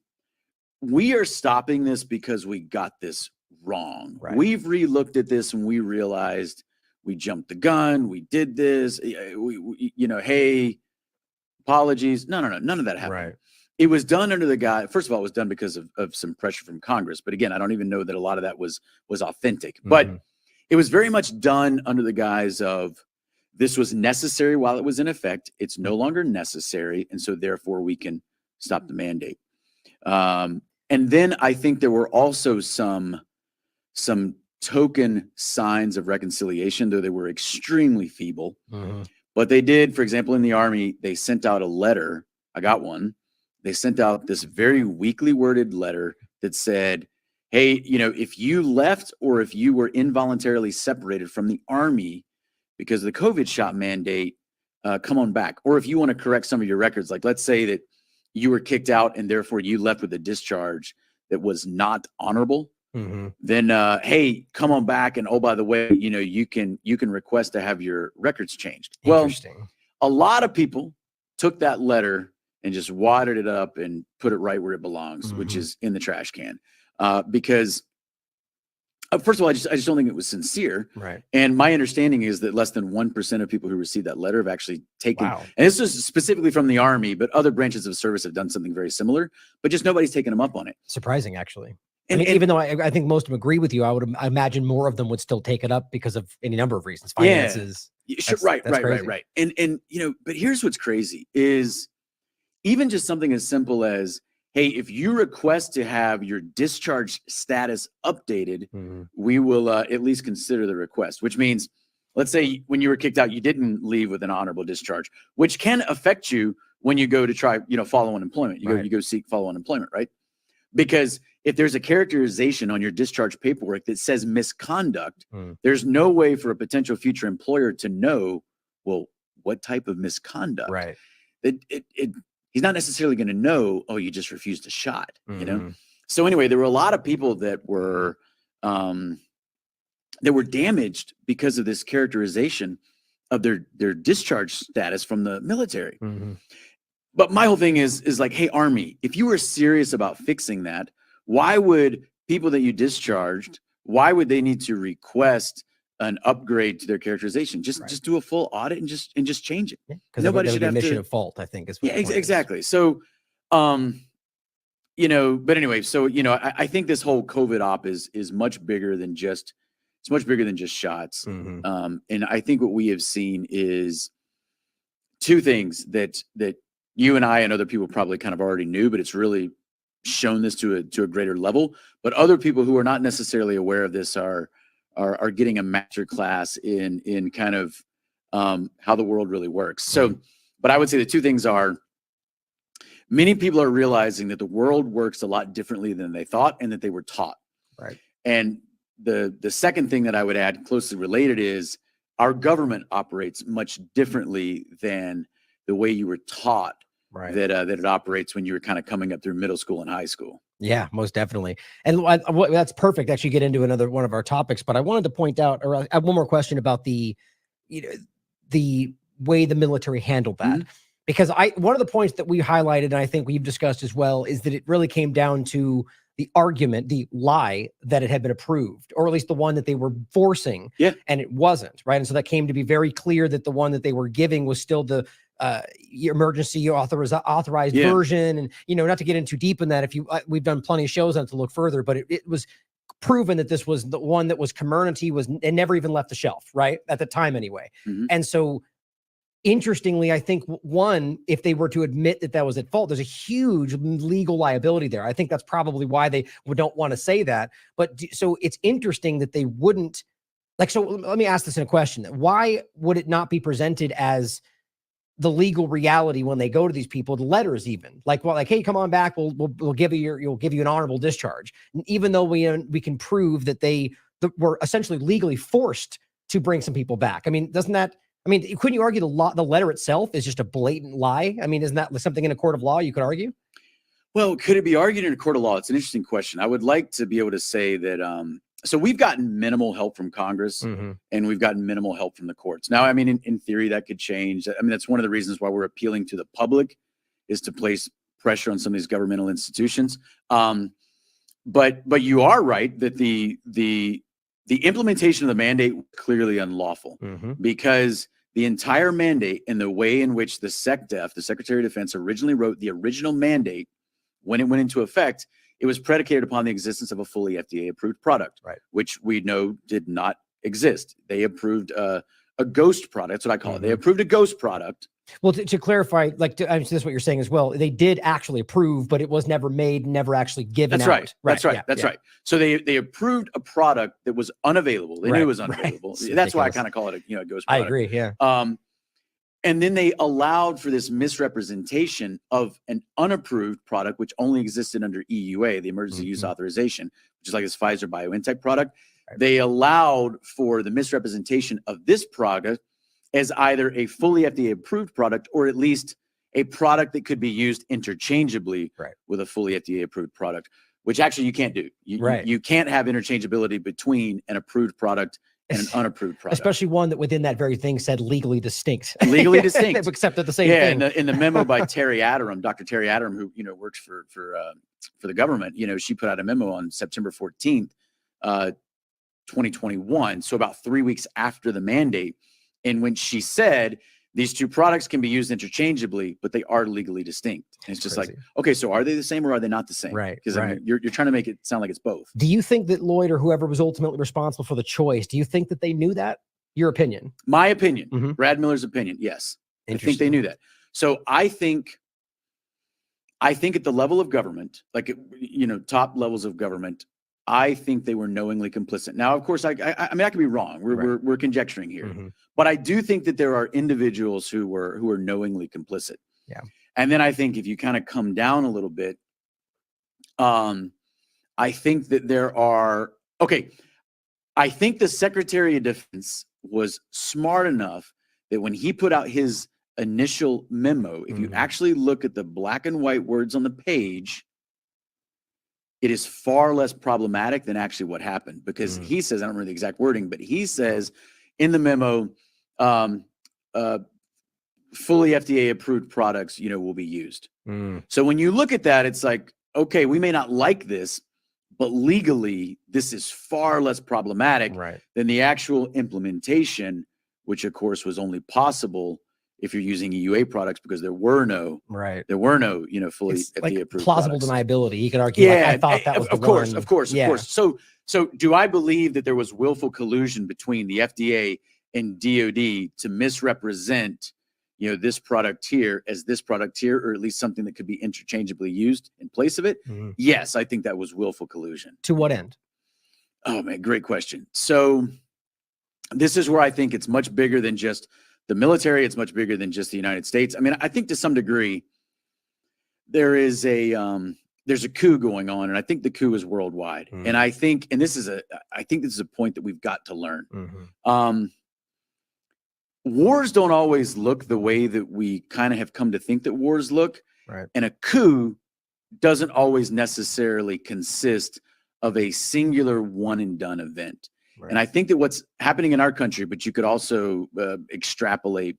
we are stopping this because we got this wrong. Right. We've relooked at this and we realized we jumped the gun. We did this. Hey, apologies. No. None of that happened. Right. It was done under the guy. First of all, it was done because of some pressure from Congress. But again, I don't even know that a lot of that was authentic. But it was very much done under the guise of, this was necessary while it was in effect. It's no longer necessary. And so therefore we can stop the mandate. And then I think there were also some token signs of reconciliation, though they were extremely feeble. But they did, for example, in the Army, they sent out a letter. I got one. They sent out this very weakly worded letter that said, hey, if you left or if you were involuntarily separated from the Army because of the COVID shot mandate, come on back. Or if you want to correct some of your records, like let's say that you were kicked out and therefore you left with a discharge that was not honorable, then hey, come on back. And oh, by the way, you can request to have your records changed. Well, a lot of people took that letter and just wadded it up and put it right where it belongs, which is in the trash can. Because first of all, I just don't think it was sincere. Right. And my understanding is that less than 1% of people who received that letter have actually taken, Wow. and this is specifically from the Army, but other branches of service have done something very similar, but just nobody's taken them up on it. Surprising, actually. And even though I think most of them agree with you, I imagine more of them would still take it up because of any number of reasons, finances. Yeah, sure, right. And but here's what's crazy is even just something as simple as, hey, if you request to have your discharge status updated, we will at least consider the request, which means, let's say when you were kicked out, you didn't leave with an honorable discharge, which can affect you when you go to try, follow-on employment. You go seek follow-on employment, right? Because if there's a characterization on your discharge paperwork that says misconduct, there's no way for a potential future employer to know, well, what type of misconduct. Right. He's not necessarily going to know, oh, you just refused a shot, So anyway, there were a lot of people that were damaged because of this characterization of their discharge status from the military. But my whole thing is like, hey, Army, if you were serious about fixing that, why would people that you discharged, why would they need to request an upgrade to their charherization? Just do a full audit and just change it. Because nobody should have admission of fault, I think. Exactly. So, but anyway, so, I think this whole COVID op is much bigger than just, it's much bigger than just shots. And I think what we have seen is two things that you and I and other people probably kind of already knew, but it's really shown this to a greater level. But other people who are not necessarily aware of this are getting a master class in kind of how the world really works. So, but I would say the two things are, many people are realizing that the world works a lot differently than they thought and that they were taught. Right. And the second thing that I would add closely related is our government operates much differently than the way you were taught Right. that it operates when you're kind of coming up through middle school and high school. Yeah, most definitely. And that's perfect. Actually, get into another one of our topics, but I wanted to point out, or I have one more question about the, the way the military handled that, because one of the points that we highlighted, and I think we've discussed as well, is that it really came down to the argument, the lie that it had been approved, or at least the one that they were forcing, and it wasn't, right? And so that came to be very clear that the one that they were giving was still the emergency authorized version. And, not to get in too deep in that, we've done plenty of shows on it to look further, but it was proven that this was the one that was Comirnaty, and never even left the shelf, right? At the time anyway. And so interestingly, I think if they were to admit that that was at fault, there's a huge legal liability there. I think that's probably why they don't want to say that. But so it's interesting that they wouldn't, so let me ask this in a question. Why would it not be presented as the legal reality when they go to these people, the letters even like, hey, come on back. We'll give you'll give you an honorable discharge. And even though we can prove that they were essentially legally forced to bring some people back. I mean, couldn't you argue the letter itself is just a blatant lie? I mean, isn't that something in a court of law you could argue? Well, could it be argued in a court of law? It's an interesting question. I would like to be able to say that, so we've gotten minimal help from Congress, and we've gotten minimal help from the courts. Now, I mean, in theory, that could change. I mean, that's one of the reasons why we're appealing to the public, is to place pressure on some of these governmental institutions. But you are right that the implementation of the mandate was clearly unlawful, because the entire mandate and the way in which the SecDef, the Secretary of Defense, originally wrote the original mandate, when it went into effect, it was predicated upon the existence of a fully FDA-approved product, which we know did not exist. They approved a ghost product. That's what I call it. They approved a ghost product. Well, to clarify, this is what you're saying as well. They did actually approve, but it was never made, never actually given out. That's right. That's right. So they approved a product that was unavailable. They knew it was unavailable. That's why I kind of call it a ghost product. I agree. Yeah. And then they allowed for this misrepresentation of an unapproved product, which only existed under EUA, the Emergency Use Authorization, which is like this Pfizer BioNTech product. They allowed for the misrepresentation of this product as either a fully FDA-approved product, or at least a product that could be used interchangeably with a fully FDA-approved product, which actually you can't do. You can't have interchangeability between an approved product and an unapproved product. Especially one that within that very thing said legally distinct. Legally distinct. They've accepted the same thing. In the memo by Terry Adderam, Dr. Terry Adderam, who works for the government, she put out a memo on September 14th, 2021. So about 3 weeks after the mandate. And when she said these two products can be used interchangeably, but they are legally distinct. And it's just like, okay, so are they the same or are they not the same? Right. Because I mean, you're trying to make it sound like it's both. Do you think that Lloyd or whoever was ultimately responsible for the choice, do you think that they knew that? Your opinion? My opinion, Brad Miller's opinion, yes. I think they knew that. So I think at the level of government, top levels of government, I think they were knowingly complicit. Now, of course, I mean, I could be wrong. We're conjecturing here, but I do think that there are individuals who are knowingly complicit. Yeah. And then I think if you kind of come down a little bit, I think that there are, I think the Secretary of Defense was smart enough that when he put out his initial memo, if you actually look at the black and white words on the page, it is far less problematic than actually what happened, because he says, I don't remember the exact wording, but he says in the memo, fully FDA approved products, will be used. So when you look at that, it's like, okay, we may not like this, but legally this is far less problematic than the actual implementation, which of course was only possible if you're using EUA products, because there were no, fully FDA approved plausible products. deniability. You could argue. I thought that was of course. So do I believe that there was willful collusion between the FDA and DOD to misrepresent, this product here as this product here, or at least something that could be interchangeably used in place of it? Yes, I think that was willful collusion. To what end? Oh man, great question. So this is where I think it's much bigger than just the military. It's much bigger than just the United States. I mean, I think to some degree there's a coup going on, and I think the coup is worldwide. And I think this is a point that we've got to learn. wars don't always look the way that we kind of have come to think that wars look. Right. And a coup doesn't always necessarily consist of a singular one and done event. Right. And I think that what's happening in our country, but you could also extrapolate,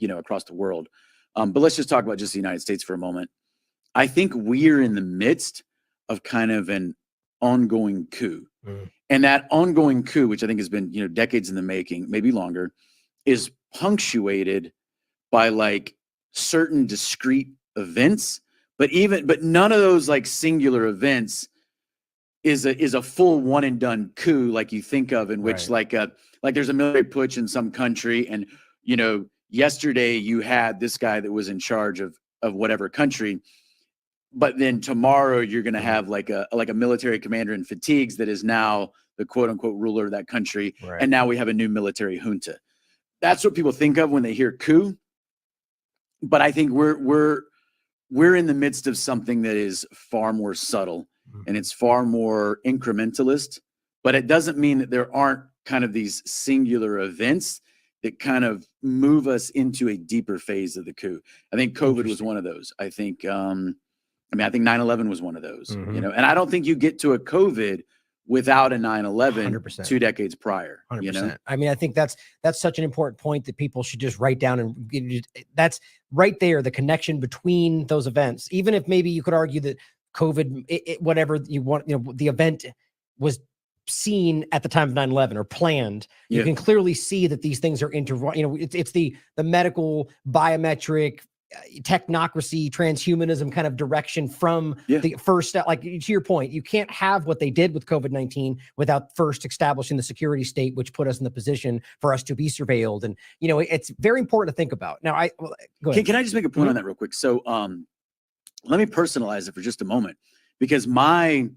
across the world. But let's just talk about just the United States for a moment. I think we're in the midst of kind of an ongoing coup. And that ongoing coup, which I think has been, decades in the making, maybe longer, is punctuated by like certain discrete events, but none of those like singular events is a full one and done coup like you think of, in which like there's a military putsch in some country, and yesterday you had this guy that was in charge of whatever country, but then tomorrow you're going to have like a military commander in fatigues that is now the quote unquote ruler of that country, and now we have a new military junta. That's what people think of when they hear coup. But I think we're in the midst of something that is far more subtle, and it's far more incrementalist. But it doesn't mean that there aren't kind of these singular events that kind of move us into a deeper phase of the coup. I think COVID was one of those. I think, I think 9/11 was one of those, and I don't think you get to a COVID without a 9/11 100%. 2 decades prior. 100%. I mean, I think that's such an important point that people should just write down, and that's right there, the connection between those events. Even if maybe you could argue that COVID, whatever you want, the event was seen at the time of 9/11 or planned, you can clearly see that these things are it's the medical, biometric, technocracy, transhumanism kind of direction from the first step. Like, to your point, you can't have what they did with COVID-19 without first establishing the security state, which put us in the position for us to be surveilled. And, it's very important to think about. Now, go ahead. Can I just make a point on that real quick? So let me personalize it for just a moment, because my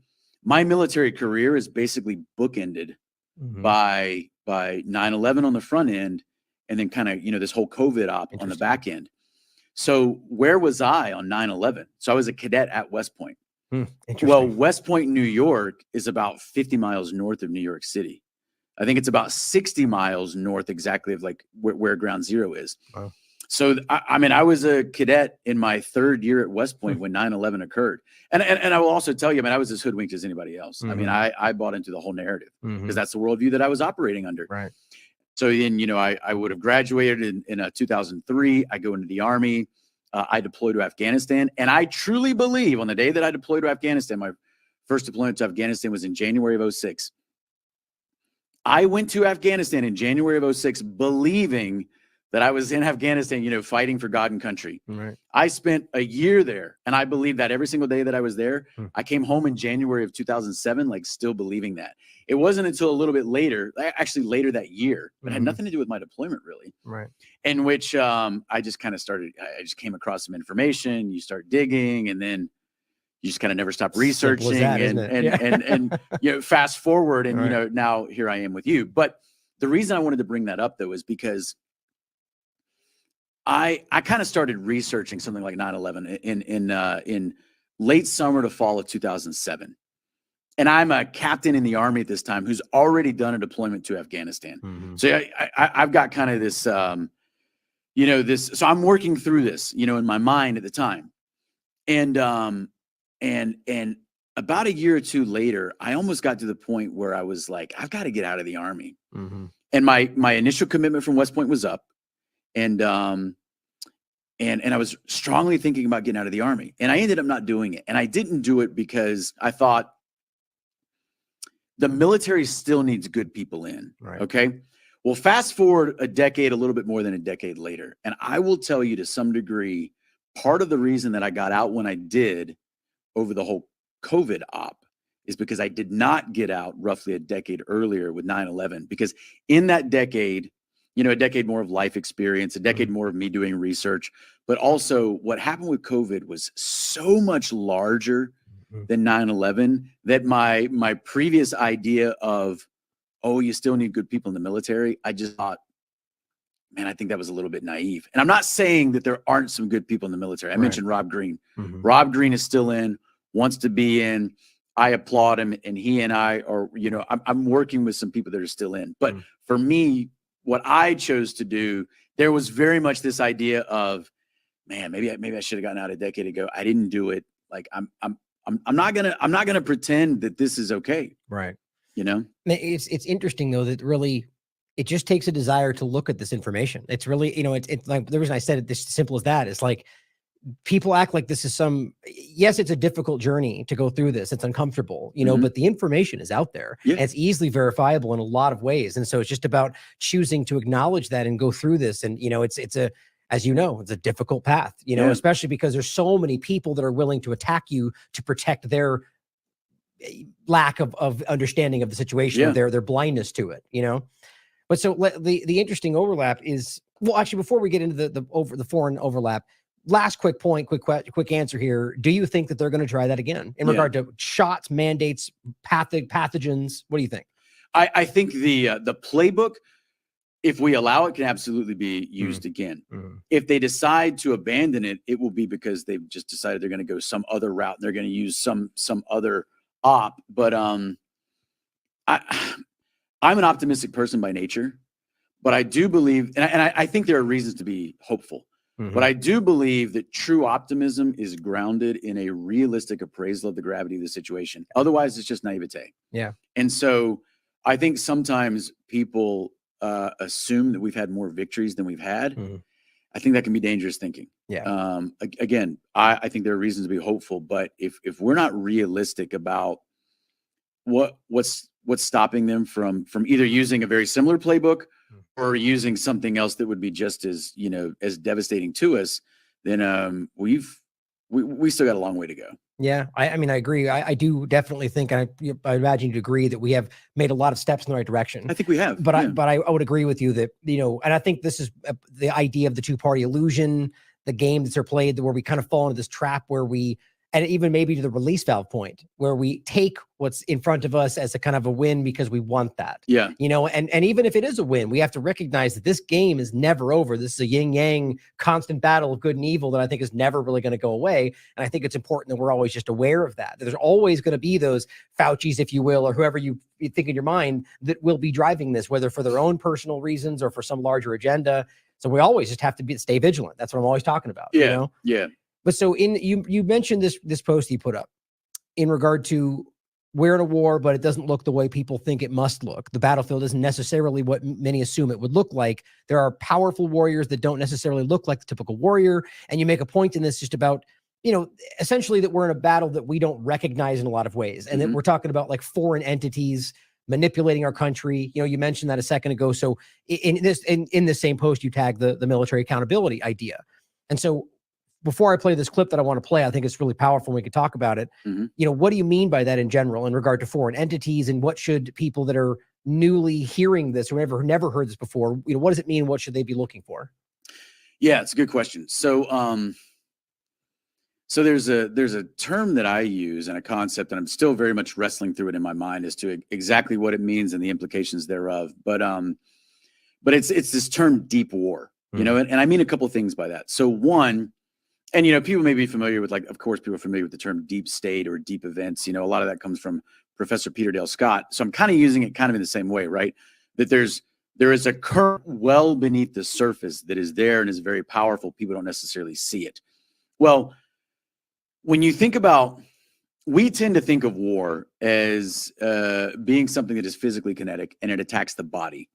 military career is basically bookended by 9/11 on the front end, and then kind of, this whole COVID op on the back end. So where was I on 9/11? So I was a cadet at West Point. Well, West Point, New York is about 50 miles north of New York City. I think it's about 60 miles north exactly of like where Ground Zero is. Wow. So, I was a cadet in my 3rd year at West Point when 9/11 occurred. And I will also tell you, I was as hoodwinked as anybody else. I mean, I bought into the whole narrative because that's the worldview that I was operating under. Right. So then, I would have graduated in 2003. I go into the Army. I deployed to Afghanistan. And I truly believe on the day that I deployed to Afghanistan, my first deployment to Afghanistan was in January of 2006. I went to Afghanistan in January of 2006 believing that I was in Afghanistan, fighting for God and country. Right. I spent a year there, and I believed that every single day that I was there. I came home in January of 2007, like still believing that. It wasn't until a little bit later, actually later that year, but it had nothing to do with my deployment really. Right. In which I just kind of started, I just came across some information, you start digging, and then you just kind of never stop researching and fast forward. And, now here I am with you. But the reason I wanted to bring that up though, is because I kind of started researching something like 9/11 in late summer to fall of 2007. And I'm a captain in the Army at this time who's already done a deployment to Afghanistan. So I've got kind of this, so I'm working through this, in my mind at the time. And about a year or two later, I almost got to the point where I was like, I've got to get out of the Army. And my initial commitment from West Point was up. And I was strongly thinking about getting out of the Army, and I ended up not doing it. And I didn't do it because I thought the military still needs good people in. Right. Okay. Well, fast forward a little bit more than a decade later. And I will tell you to some degree, part of the reason that I got out when I did over the whole COVID op is because I did not get out roughly a decade earlier with 9/11, because in that decade, a decade more of life experience, a decade more of me doing research, but also what happened with COVID was so much larger than 9/11 that my previous idea of, oh, you still need good people in the military, I just thought, man, I think that was a little bit naive. And I'm not saying that there aren't some good people in the military. I mentioned Rob Green. Rob Green is still in, wants to be in. I applaud him, and he and I are, I'm working with some people that are still in. But for me, what I chose to do there was very much this idea of, man, maybe I should have gotten out a decade ago. I didn't do it. Like I'm not gonna pretend that this is okay. Right. You know, it's interesting though that really it just takes a desire to look at this information. It's really, you know, it's like the reason I said it this simple as that. It's like people act like this is yes, it's a difficult journey to go through this. It's uncomfortable, you know, but the information is out there and it's easily verifiable in a lot of ways. And so it's just about choosing to acknowledge that and go through this. And, you know, it's as you know, it's a difficult path, you know, especially because there's so many people that are willing to attack you to protect their lack of understanding of the situation, their blindness to it, you know. But so the interesting overlap is, well, actually, before we get into the foreign overlap, last quick point, quick answer here. Do you think that they're going to try that again in regard to shots, mandates, pathogens? What do you think? I think the playbook, if we allow it, can absolutely be used again. If they decide to abandon it, it will be because they've just decided they're going to go some other route. And they're going to use some other op. But I'm an optimistic person by nature, but I do believe, and I think there are reasons to be hopeful. But I do believe that true optimism is grounded in a realistic appraisal of the gravity of the situation. Otherwise, it's just naivete. Yeah. And so I think sometimes people assume that we've had more victories than we've had. I think that can be dangerous thinking. Yeah. Again, I think there are reasons to be hopeful, but if we're not realistic about what's stopping them from either using a very similar playbook or using something else that would be just as, you know, as devastating to us, then we still got a long way to go. Yeah, I mean, I agree. I do definitely think, and I imagine you'd agree that we have made a lot of steps in the right direction. I think we have. But I would agree with you that, you know, and I think this is the idea of the two-party illusion, the games that are played where we kind of fall into this trap where we, and even maybe to the release valve point where we take what's in front of us as a kind of a win because we want that. Yeah. You know, and even if it is a win, we have to recognize that this game is never over. This is a yin yang constant battle of good and evil that I think is never really going to go away. And I think it's important that we're always just aware of that. There's always going to be those Faucis, if you will, or whoever you think in your mind that will be driving this, whether for their own personal reasons or for some larger agenda. So we always just have to stay vigilant. That's what I'm always talking about. Yeah. You know? Yeah. But so you mentioned this post you put up in regard to we're in a war, but it doesn't look the way people think it must look. The battlefield isn't necessarily what many assume it would look like. There are powerful warriors that don't necessarily look like the typical warrior. And you make a point in this just about, you know, essentially that we're in a battle that we don't recognize in a lot of ways. And that we're talking about like foreign entities manipulating our country. You know, you mentioned that a second ago. So in this same post, you tag the military accountability idea. And so before I play this clip that I want to play, I think it's really powerful and we could talk about it. You know, what do you mean by that in general in regard to foreign entities, and what should people that are newly hearing this or never heard this before, you know, what does it mean? What should they be looking for? Yeah, it's a good question. So, so there's a term that I use and a concept, and I'm still very much wrestling through it in my mind as to exactly what it means and the implications thereof. But it's this term deep war, you know, and I mean a couple of things by that. So one, and, you know, people may be familiar with, like, of course, people are familiar with the term deep state or deep events. You know, a lot of that comes from Professor Peter Dale Scott. So I'm kind of using it kind of in the same way, right? That there is a current well beneath the surface that is there and is very powerful. People don't necessarily see it. Well, when you think about, we tend to think of war as being something that is physically kinetic and it attacks the body.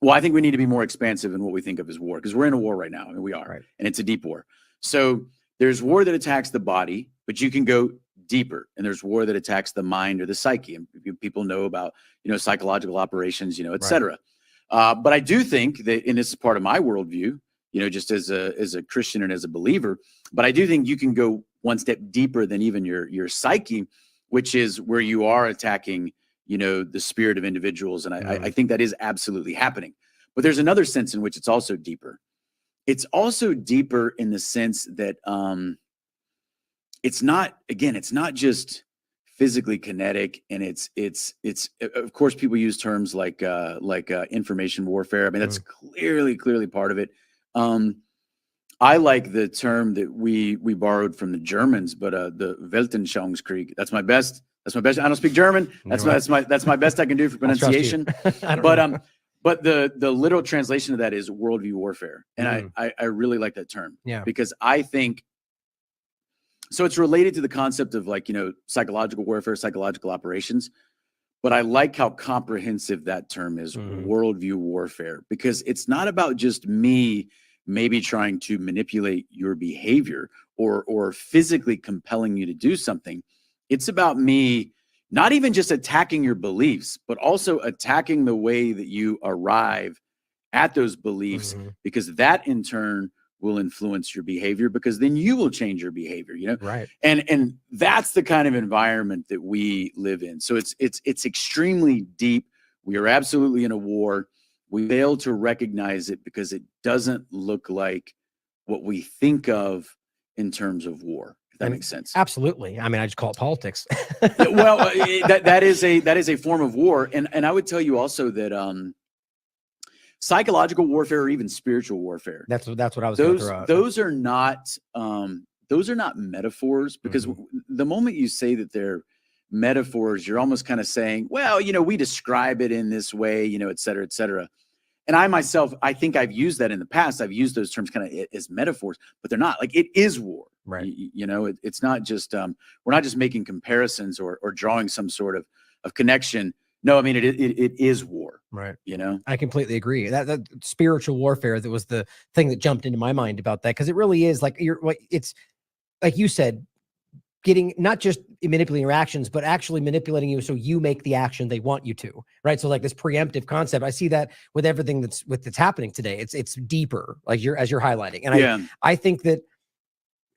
Well, I think we need to be more expansive in what we think of as war, because we're in a war right now, and we are, right. And it's a deep war. So there's war that attacks the body, but you can go deeper, and there's war that attacks the mind or the psyche, and people know about, you know, psychological operations, you know, et cetera. But I do think that, and this is part of my worldview, you know, just as a Christian and as a believer, but I do think you can go one step deeper than even your psyche, which is where you are attacking, you know, the spirit of individuals. And I think that is absolutely happening. But there's another sense in which it's also deeper. It's also deeper in the sense that it's not just physically kinetic, and it's of course people use terms like information warfare. I mean, that's clearly part of it. I like the term that we borrowed from the Germans, but the Weltanschauungskrieg. That's my best. I don't speak German. That's my best I can do for pronunciation. But But the literal translation of that is worldview warfare. And Mm. I really like that term. Yeah. Because I think, so it's related to the concept of like, psychological warfare, psychological operations. But I like how comprehensive that term is, worldview warfare, because it's not about just me maybe trying to manipulate your behavior or physically compelling you to do something. It's about me not even just attacking your beliefs, but also attacking the way that you arrive at those beliefs, because that in turn will influence your behavior, because then you will change your behavior, Right. And that's the kind of environment that we live in. So it's extremely deep. We are absolutely in a war. We fail to recognize it because it doesn't look like what we think of in terms of war, if that makes sense. Absolutely. I mean, I just call it politics. Well, that is a form of war. And I would tell you also that psychological warfare or even spiritual warfare. That's what I was going to throw out. Those are not metaphors, because the moment you say that they're metaphors, you're almost kind of saying, well, we describe it in this way, et cetera, et cetera. And I myself, I think I've used that in the past. I've used those terms kind of as metaphors, but they're not. Like, it is war. Right. It's not just we're not just making comparisons or drawing some sort of connection. No, I mean, it is war. Right. I completely agree. That spiritual warfare, that was the thing that jumped into my mind about that, because it really is like it's like you said, getting not just manipulating your actions, but actually manipulating you so you make the action they want you to. Right. So like this preemptive concept, I see that with everything that's happening today. It's deeper, like as you're highlighting. And I think that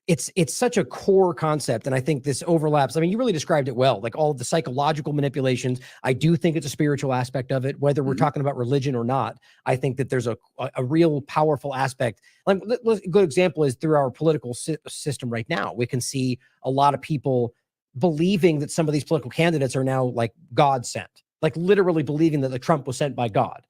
it's such a core concept. And I think this overlaps. I mean, you really described it well, like all of the psychological manipulations. I do think it's a spiritual aspect of it, whether we're talking about religion or not. I think that there's a real powerful aspect. Like a good example is through our political system right now. We can see a lot of people believing that some of these political candidates are now like God sent, like literally believing that the Trump was sent by God.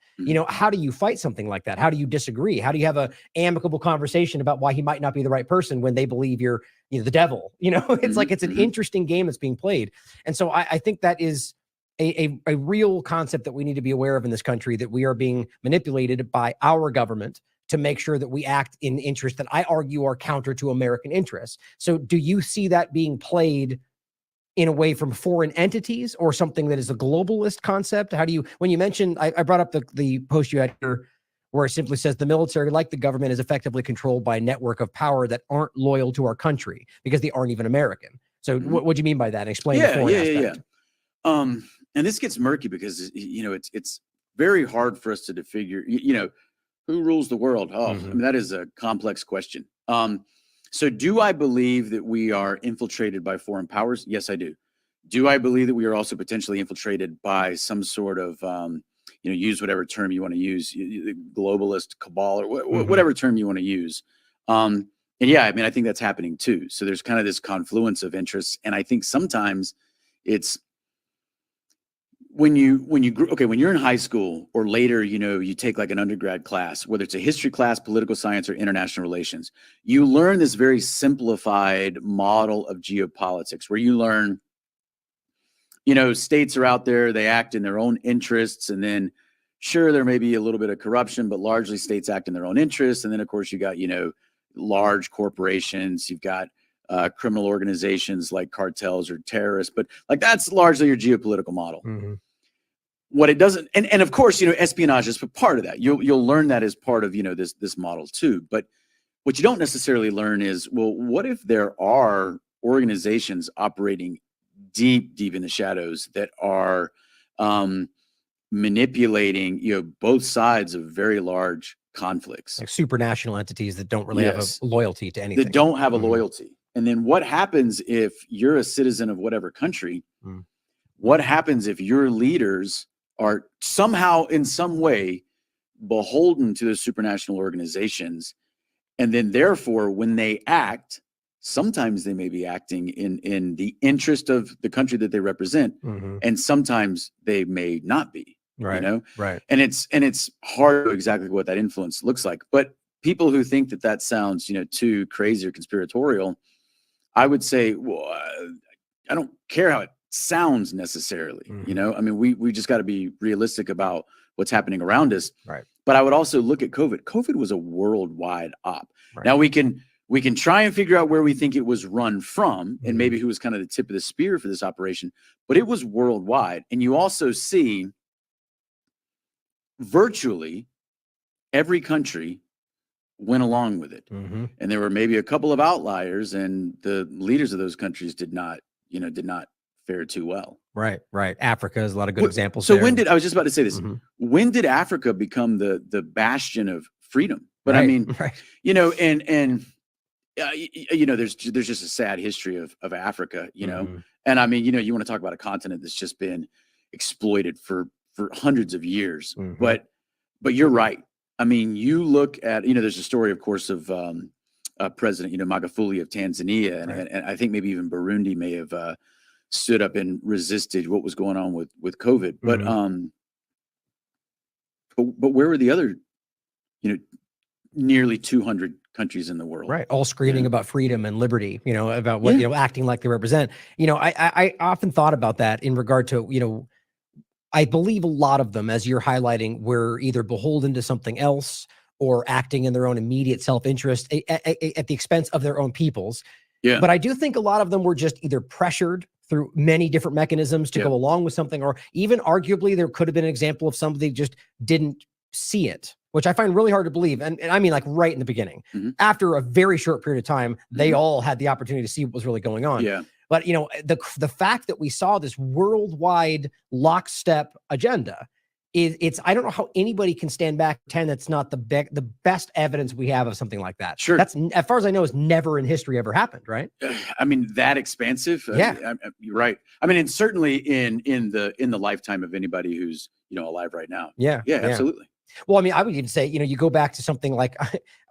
How do you fight something like that? How do you disagree? How do you have a amicable conversation about why he might not be the right person when they believe you're the devil? It's like, it's an interesting game that's being played. And so I think that is a real concept that we need to be aware of in this country, that we are being manipulated by our government to make sure that we act in interests that I argue are counter to American interests. So do you see that being played in a way from foreign entities, or something that is a globalist concept? How do you, when you mentioned, I brought up the post you had here where it simply says the military, like the government, is effectively controlled by a network of power that aren't loyal to our country because they aren't even American. So what do you mean by that? Explain the foreign aspect. And this gets murky because, it's very hard for us to figure, who rules the world? I mean, that is a complex question. So do I believe that we are infiltrated by foreign powers? Yes, I do. Do I believe that we are also potentially infiltrated by some sort of, use whatever term you want to use, globalist cabal, or whatever term you want to use. And yeah, I mean, I think that's happening too. So there's kind of this confluence of interests. And I think sometimes it's, when you're in high school or later, you take like an undergrad class, whether it's a history class, political science, or international relations, you learn this very simplified model of geopolitics where you learn, states are out there, they act in their own interests. And then sure, there may be a little bit of corruption, but largely states act in their own interests. And then of course you got, large corporations, you've got criminal organizations like cartels or terrorists, but like that's largely your geopolitical model. What it doesn't, and of course, espionage is part of that. You'll learn that as part of, this model too. But what you don't necessarily learn is, well, what if there are organizations operating deep in the shadows that are manipulating, both sides of very large conflicts, like supranational entities that don't really have a loyalty to anything. That don't have a loyalty. And then what happens if you're a citizen of whatever country? What happens if your leaders are somehow in some way beholden to those supranational organizations? And then therefore, when they act, sometimes they may be acting in the interest of the country that they represent. And sometimes they may not be, Right. And it's hard to know exactly what that influence looks like. But people who think that sounds, too crazy or conspiratorial, I would say, well, I don't care how it sounds necessarily. You know, I mean, we just got to be realistic about what's happening around us. Right. But I would also look at COVID. COVID was a worldwide op. Right. Now we can try and figure out where we think it was run from and maybe who was kind of the tip of the spear for this operation, but it was worldwide. And you also see virtually every country went along with it. And there were maybe a couple of outliers, and the leaders of those countries did not fare too well. Right. Africa is a lot of good examples. So there. I was just about to say this, when did Africa become the bastion of freedom? But I mean, you know, and you know, there's just a sad history of Africa, you know, and I mean, you know, you want to talk about a continent that's just been exploited for hundreds of years, but you're right. I mean, you look at, you know, there's a story, of course, of President, you know, Magufuli of Tanzania, and I think maybe even Burundi may have stood up and resisted what was going on with COVID. But where were the other, you know, nearly 200 countries in the world? Right. All screaming about freedom and liberty, you know, about what, you know, acting like they represent. You know, I often thought about that in regard to, you know, I believe a lot of them, as you're highlighting, were either beholden to something else or acting in their own immediate self-interest at the expense of their own people's. Yeah. But I do think a lot of them were just either pressured through many different mechanisms to go along with something, or even arguably there could have been an example of somebody just didn't see it, which I find really hard to believe. And I mean, like right in the beginning, after a very short period of time, they all had the opportunity to see what was really going on. Yeah. But, you know, the fact that we saw this worldwide lockstep agenda it's, I don't know how anybody can stand back and pretend that's not the best evidence we have of something like that. Sure. That's, as far as I know, has never in history ever happened, right? I mean, that expansive. Yeah. You're right. I mean, and certainly in the lifetime of anybody who's, you know, alive right now. Yeah. Yeah, absolutely. Well, I mean, I would even say, you know, you go back to something like,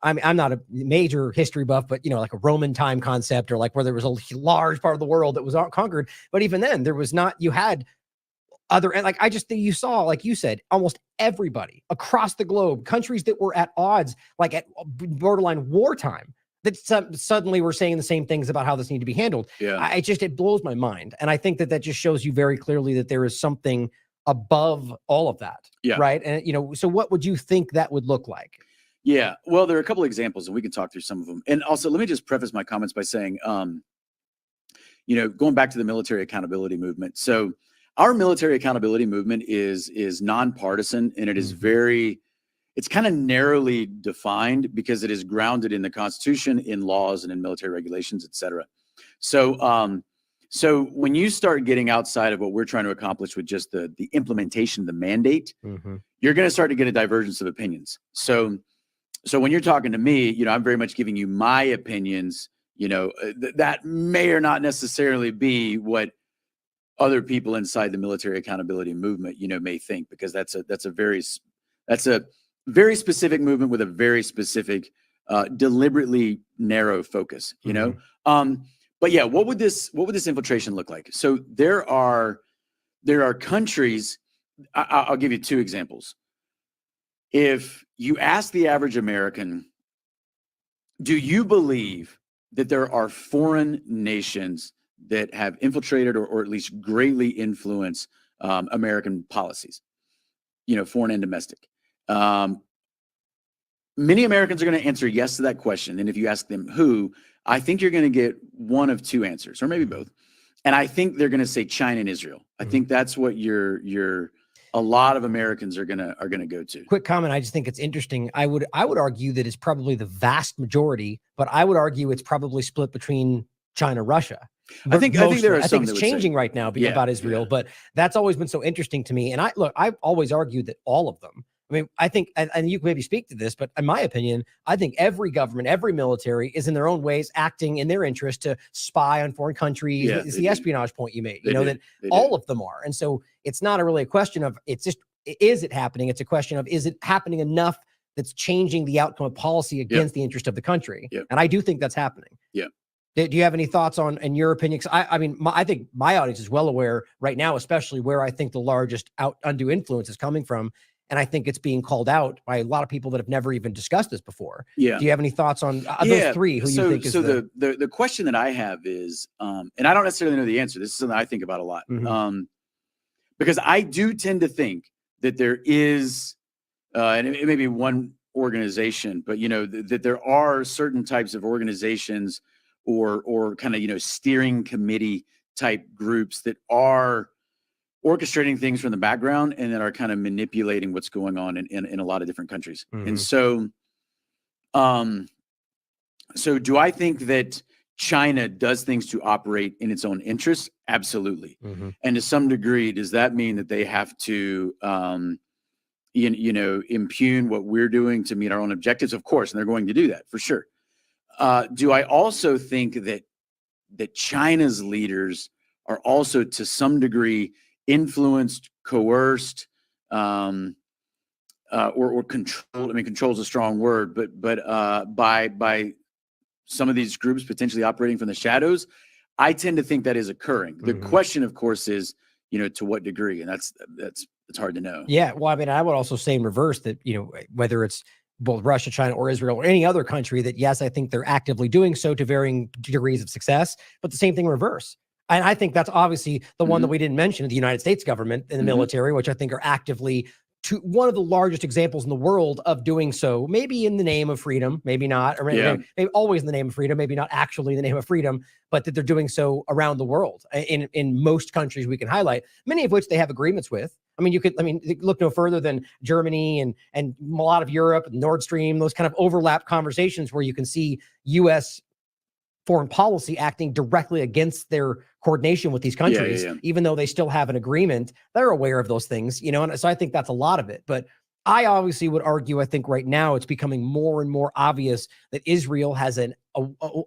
I mean, I'm not a major history buff, but, you know, like a Roman time concept, or like where there was a large part of the world that was conquered. But even then, there was not, you had other, and like, I just think you saw, like you said, almost everybody across the globe, countries that were at odds, like at borderline wartime, that suddenly were saying the same things about how this needed to be handled. Yeah. It blows my mind. And I think that just shows you very clearly that there is something above all of that. Yeah. Right. And, you know, so what would you think that would look like? Yeah. Well, there are a couple of examples and we can talk through some of them. And also, let me just preface my comments by saying, you know, going back to the military accountability movement. So our military accountability movement is nonpartisan, and it is it's kind of narrowly defined because it is grounded in the Constitution, in laws, and in military regulations, et cetera. So, so when you start getting outside of what we're trying to accomplish with just the implementation of the mandate, you're going to start to get a divergence of opinions. So when you're talking to me, you know, I'm very much giving you my opinions, you know, that may or not necessarily be what other people inside the military accountability movement, you know, may think, because that's a very specific movement with a very specific, deliberately narrow focus, you know? But yeah, what would this infiltration look like? So there are countries. I'll give you two examples. If you ask the average American, do you believe that there are foreign nations that have infiltrated or at least greatly influenced American policies, you know, foreign and domestic? Many Americans are going to answer yes to that question. And if you ask them who, I think you're going to get one of two answers, or maybe both. And I think they're going to say China and Israel. I think that's what a lot of Americans are going to go to. Quick comment. I just think it's interesting. I would argue that it's probably the vast majority, but I would argue it's probably split between China, Russia. I think there are some. I think it's changing right now about Israel, but that's always been so interesting to me. And I've always argued that all of them. I mean, I think, and you can maybe speak to this, but in my opinion, I think every government, every military is in their own ways acting in their interest to spy on foreign countries. Yeah, it's the espionage point you made, you know, that all of them are. And so it's not really a question of, it's just, is it happening? It's a question of, is it happening enough that's changing the outcome of policy against the interest of the country? And I do think that's happening. Yeah. Do you have any thoughts on, in your opinion? I mean, I think my audience is well aware right now, especially where I think the largest undue influence is coming from. And I think it's being called out by a lot of people that have never even discussed this before. Yeah. Do you have any thoughts on those three? Who you think is the question that I have is, and I don't necessarily know the answer. This is something I think about a lot. Because I do tend to think that there is, and it may be one organization, but that there are certain types of organizations or kind of steering committee type groups that are orchestrating things from the background and that are kind of manipulating what's going on in a lot of different countries. And so do I think that China does things to operate in its own interests? Absolutely. And to some degree, does that mean that they have to impugn what we're doing to meet our own objectives? Of course, and they're going to do that for sure. Do I also think that China's leaders are also to some degree influenced, coerced, or controlled? I mean, control is a strong word, but by some of these groups potentially operating from the shadows? I tend to think that is occurring. The question, of course, is to what degree, and it's hard to know. Yeah, well, I mean, I would also say in reverse that whether it's both Russia, China, or Israel, or any other country, that yes, I think they're actively doing so to varying degrees of success, but the same thing in reverse. And I think that's obviously the one that we didn't mention, the United States government and the military, which I think are actively one of the largest examples in the world of doing so, maybe in the name of freedom, maybe not, or maybe always in the name of freedom, maybe not actually in the name of freedom, but that they're doing so around the world in most countries we can highlight, many of which they have agreements with. I mean, look no further than Germany and a lot of Europe, Nord Stream, those kind of overlap conversations where you can see U.S. foreign policy acting directly against their coordination with these countries, even though they still have an agreement. They're aware of those things, and so I think that's a lot of it. But I obviously would argue, I think right now it's becoming more and more obvious that Israel has an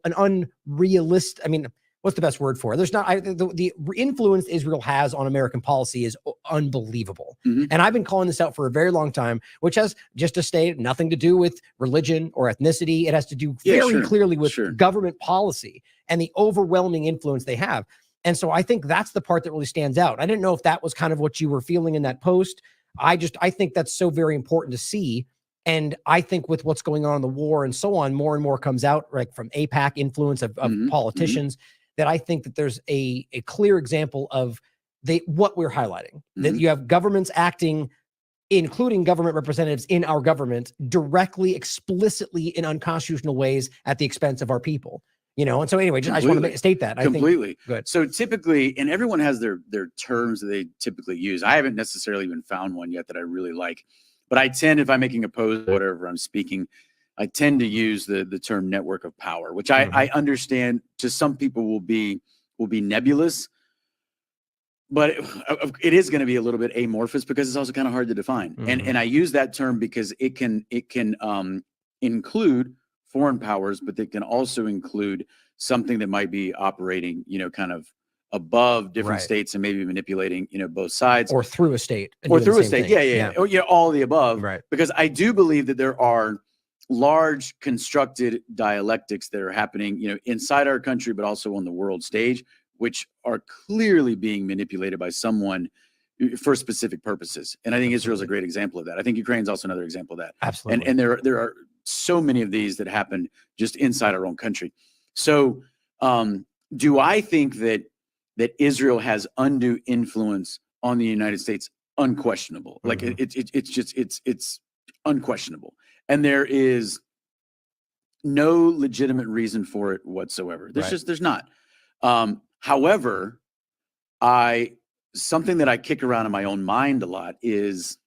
unrealistic, I mean, what's the best word for it? There's not, the influence Israel has on American policy is unbelievable. And I've been calling this out for a very long time, which has, just to state, nothing to do with religion or ethnicity. It has to do very clearly with government policy and the overwhelming influence they have. And so I think that's the part that really stands out. I didn't know if that was kind of what you were feeling in that post. I think that's so very important to see. And I think with what's going on in the war and so on, more and more comes out, like from AIPAC influence of politicians, that I think that there's a clear example of what we're highlighting, that you have governments acting, including government representatives in our government, directly, explicitly in unconstitutional ways at the expense of our people. And so anyway, I just want to state that. Completely. Good. So typically, and everyone has their terms that they typically use. I haven't necessarily even found one yet that I really like, but I tend, if I'm making a post, whatever I'm speaking, I tend to use the term network of power, which I understand to some people will be nebulous, but it is going to be a little bit amorphous because it's also kind of hard to define. And I use that term because it can include foreign powers, but it can also include something that might be operating, kind of above different states and maybe manipulating, both sides, or through a state, or through a state. Yeah. Or, all of the above. Right. Because I do believe that there are large constructed dialectics that are happening, inside our country, but also on the world stage, which are clearly being manipulated by someone for specific purposes. And I think Israel's a great example of that. I think Ukraine's also another example of that. Absolutely. And there are so many of these that happen just inside our own country. So do I think that Israel has undue influence on the United States? Unquestionable. Like it's unquestionable. And there is no legitimate reason for it whatsoever. There's not. However, something that I kick around in my own mind a lot is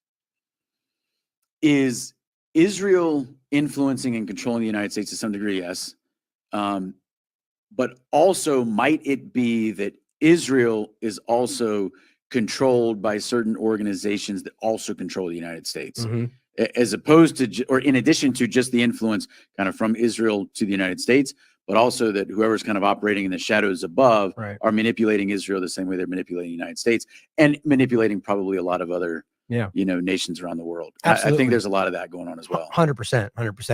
Israel influencing and controlling the United States to some degree? Yes. But also, might it be that Israel is also controlled by certain organizations that also control the United States, as opposed to, or in addition to just the influence kind of from Israel to the United States, but also that whoever's kind of operating in the shadows above are manipulating Israel the same way they're manipulating the United States and manipulating probably a lot of other nations around the world. I think there's a lot of that going on as well. 100%.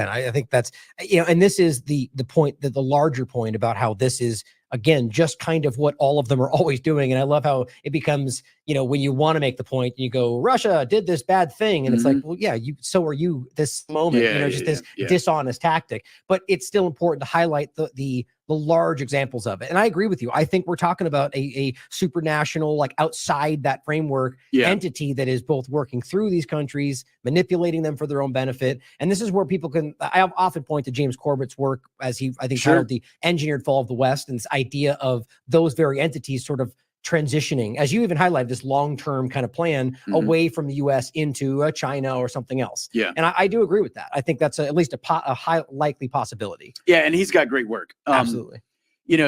I think that's, and this is the point, that the larger point about how this is, again, just kind of what all of them are always doing. And I love how it becomes, when you want to make the point, you go, Russia did this bad thing. And it's like, well, yeah, so are you this moment, this dishonest tactic. But it's still important to highlight the large examples of it. And I agree with you. I think we're talking about a supranational, like outside that framework entity that is both working through these countries, manipulating them for their own benefit. And this is where people I often point to James Corbett's work, as I think titled The Engineered Fall of the West, and this idea of those very entities sort of transitioning, as you even highlighted, this long-term kind of plan away from the U.S. into China or something else. Yeah. And I do agree with that. I think that's at least a high likely possibility. Yeah. And he's got great work. Absolutely.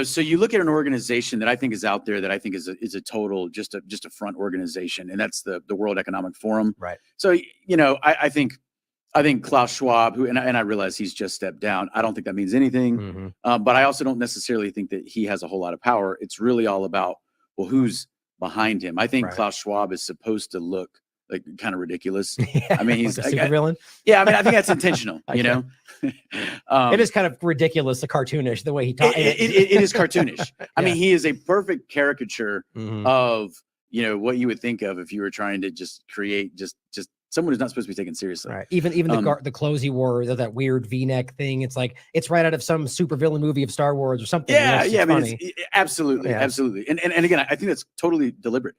So you look at an organization that I think is out there that I think is a total, just a front organization. And that's the World Economic Forum. Right. So, I think Klaus Schwab, who, and I realize he's just stepped down. I don't think that means anything. But I also don't necessarily think that he has a whole lot of power. It's really all about, well, who's behind him? I think Klaus Schwab is supposed to look like kind of ridiculous. I mean, he's like a super villain. Yeah, I mean, I think that's intentional. It is kind of ridiculous, the cartoonish, the way he talks. It is cartoonish. I mean, he is a perfect caricature of what you would think of if you were trying to just create just someone who's not supposed to be taken seriously. Right. Even the clothes he wore, that weird V-neck thing. It's like it's right out of some supervillain movie of Star Wars or something. Yeah, I mean, absolutely. And again, I think that's totally deliberate.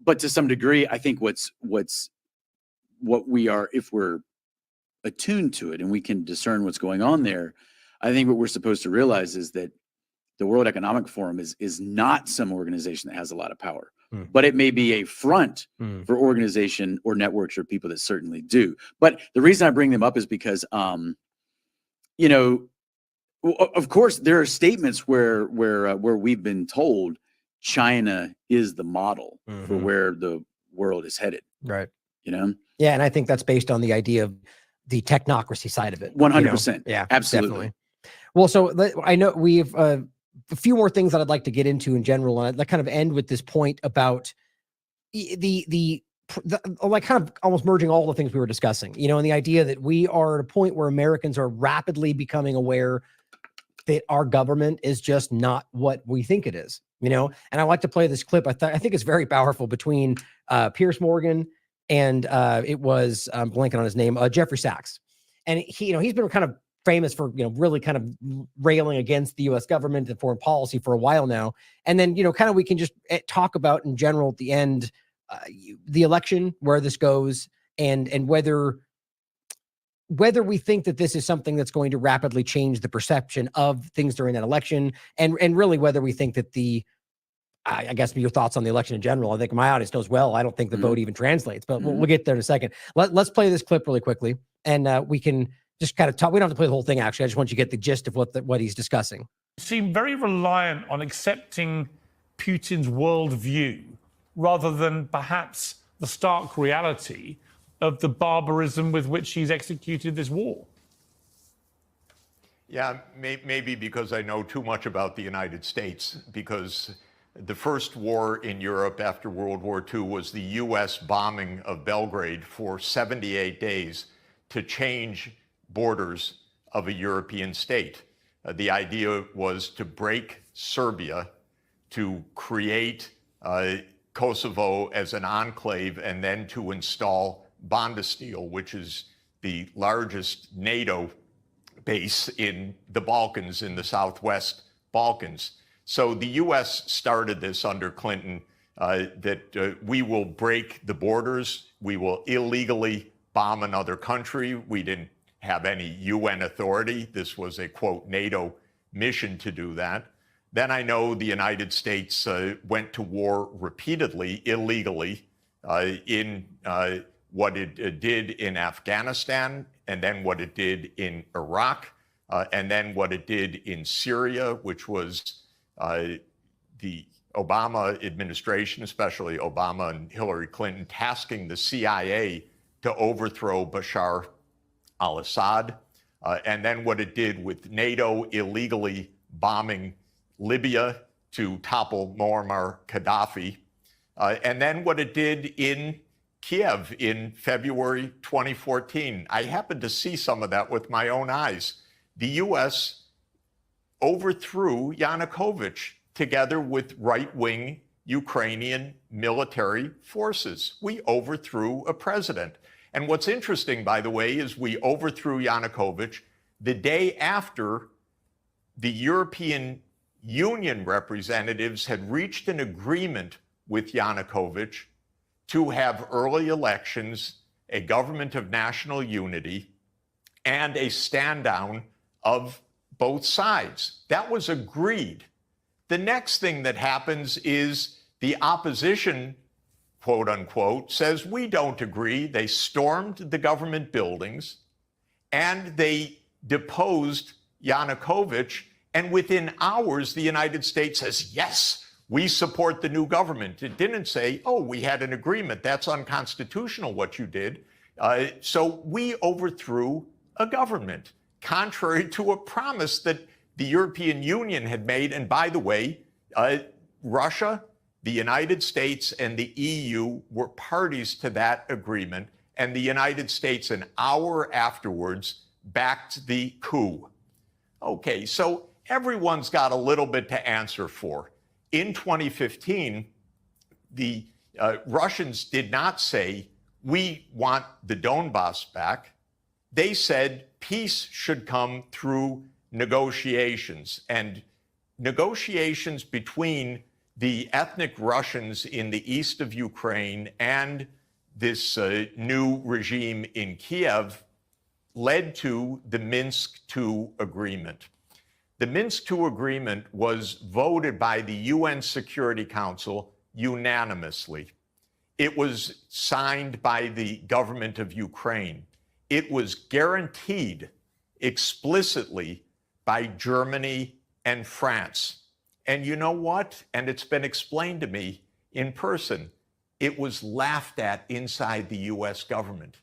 But to some degree, I think what we are, if we're attuned to it and we can discern what's going on there, I think what we're supposed to realize is that the World Economic Forum is not some organization that has a lot of power, but it may be a front for organization or networks or people that certainly do. But the reason I bring them up is because, of course, there are statements where we've been told China is the model for where the world is headed. Right. Yeah. And I think that's based on the idea of the technocracy side of it. 100%. Yeah, absolutely. Definitely. Well, so I know we've a few more things that I'd like to get into in general, and I'd like kind of end with this point about the like kind of almost merging all the things we were discussing, and the idea that we are at a point where Americans are rapidly becoming aware that our government is just not what we think it is, and I like to play this clip. I think it's very powerful between Piers Morgan and it was blanking on his name, Jeffrey Sachs. And he's been kind of famous for, really kind of railing against the U.S. government and foreign policy for a while now. And then, kind of we can just talk about in general at the end, the election, where this goes, and whether we think that this is something that's going to rapidly change the perception of things during that election, and really whether we think that I guess your thoughts on the election in general. I think my audience knows well. I don't think the vote even translates, but we'll get there in a second. Let's play this clip really quickly, and we can just kind of talk. We don't have to play the whole thing, actually. I just want you to get the gist of what he's discussing. You seem very reliant on accepting Putin's worldview rather than perhaps the stark reality of the barbarism with which he's executed this war. Yeah, maybe because I know too much about the United States, because the first war in Europe after World War II was the U.S. bombing of Belgrade for 78 days to change borders of a European state. The idea was to break Serbia, to create Kosovo as an enclave, and then to install Bondesteel, which is the largest NATO base in the Balkans, in the Southwest Balkans. So the U.S. started this under Clinton, that we will break the borders, we will illegally bomb another country. We didn't have any UN authority. This was a, quote, NATO mission to do that. Then I know the United States went to war repeatedly, illegally, in what it did in Afghanistan, and then what it did in Iraq, and then what it did in Syria, which was the Obama administration, especially Obama and Hillary Clinton, tasking the CIA to overthrow Bashar al-Assad, and then what it did with NATO illegally bombing Libya to topple Muammar Gaddafi, and then what it did in Kiev in February 2014. I happened to see some of that with my own eyes. The U.S. overthrew Yanukovych together with right-wing Ukrainian military forces. We overthrew a president. And what's interesting, by the way, is we overthrew Yanukovych the day after the European Union representatives had reached an agreement with Yanukovych to have early elections, a government of national unity, and a stand down of both sides. That was agreed. The next thing that happens is the opposition, quote unquote, says we don't agree. They stormed the government buildings and they deposed Yanukovych. And within hours, the United States says, yes, we support the new government. It didn't say, oh, we had an agreement. That's unconstitutional what you did. So we overthrew a government, contrary to a promise that the European Union had made. And by the way, Russia, the United States, and the EU were parties to that agreement. And the United States, an hour afterwards, backed the coup. Okay, so everyone's got a little bit to answer for. In 2015, the Russians did not say, we want the Donbass back. They said peace should come through negotiations, and negotiations between the ethnic Russians in the east of Ukraine and this new regime in Kiev led to the Minsk II agreement. The Minsk II agreement was voted by the UN Security Council unanimously. It was signed by the government of Ukraine. It was guaranteed explicitly by Germany and France. And you know what? And it's been explained to me in person. It was laughed at inside the US government.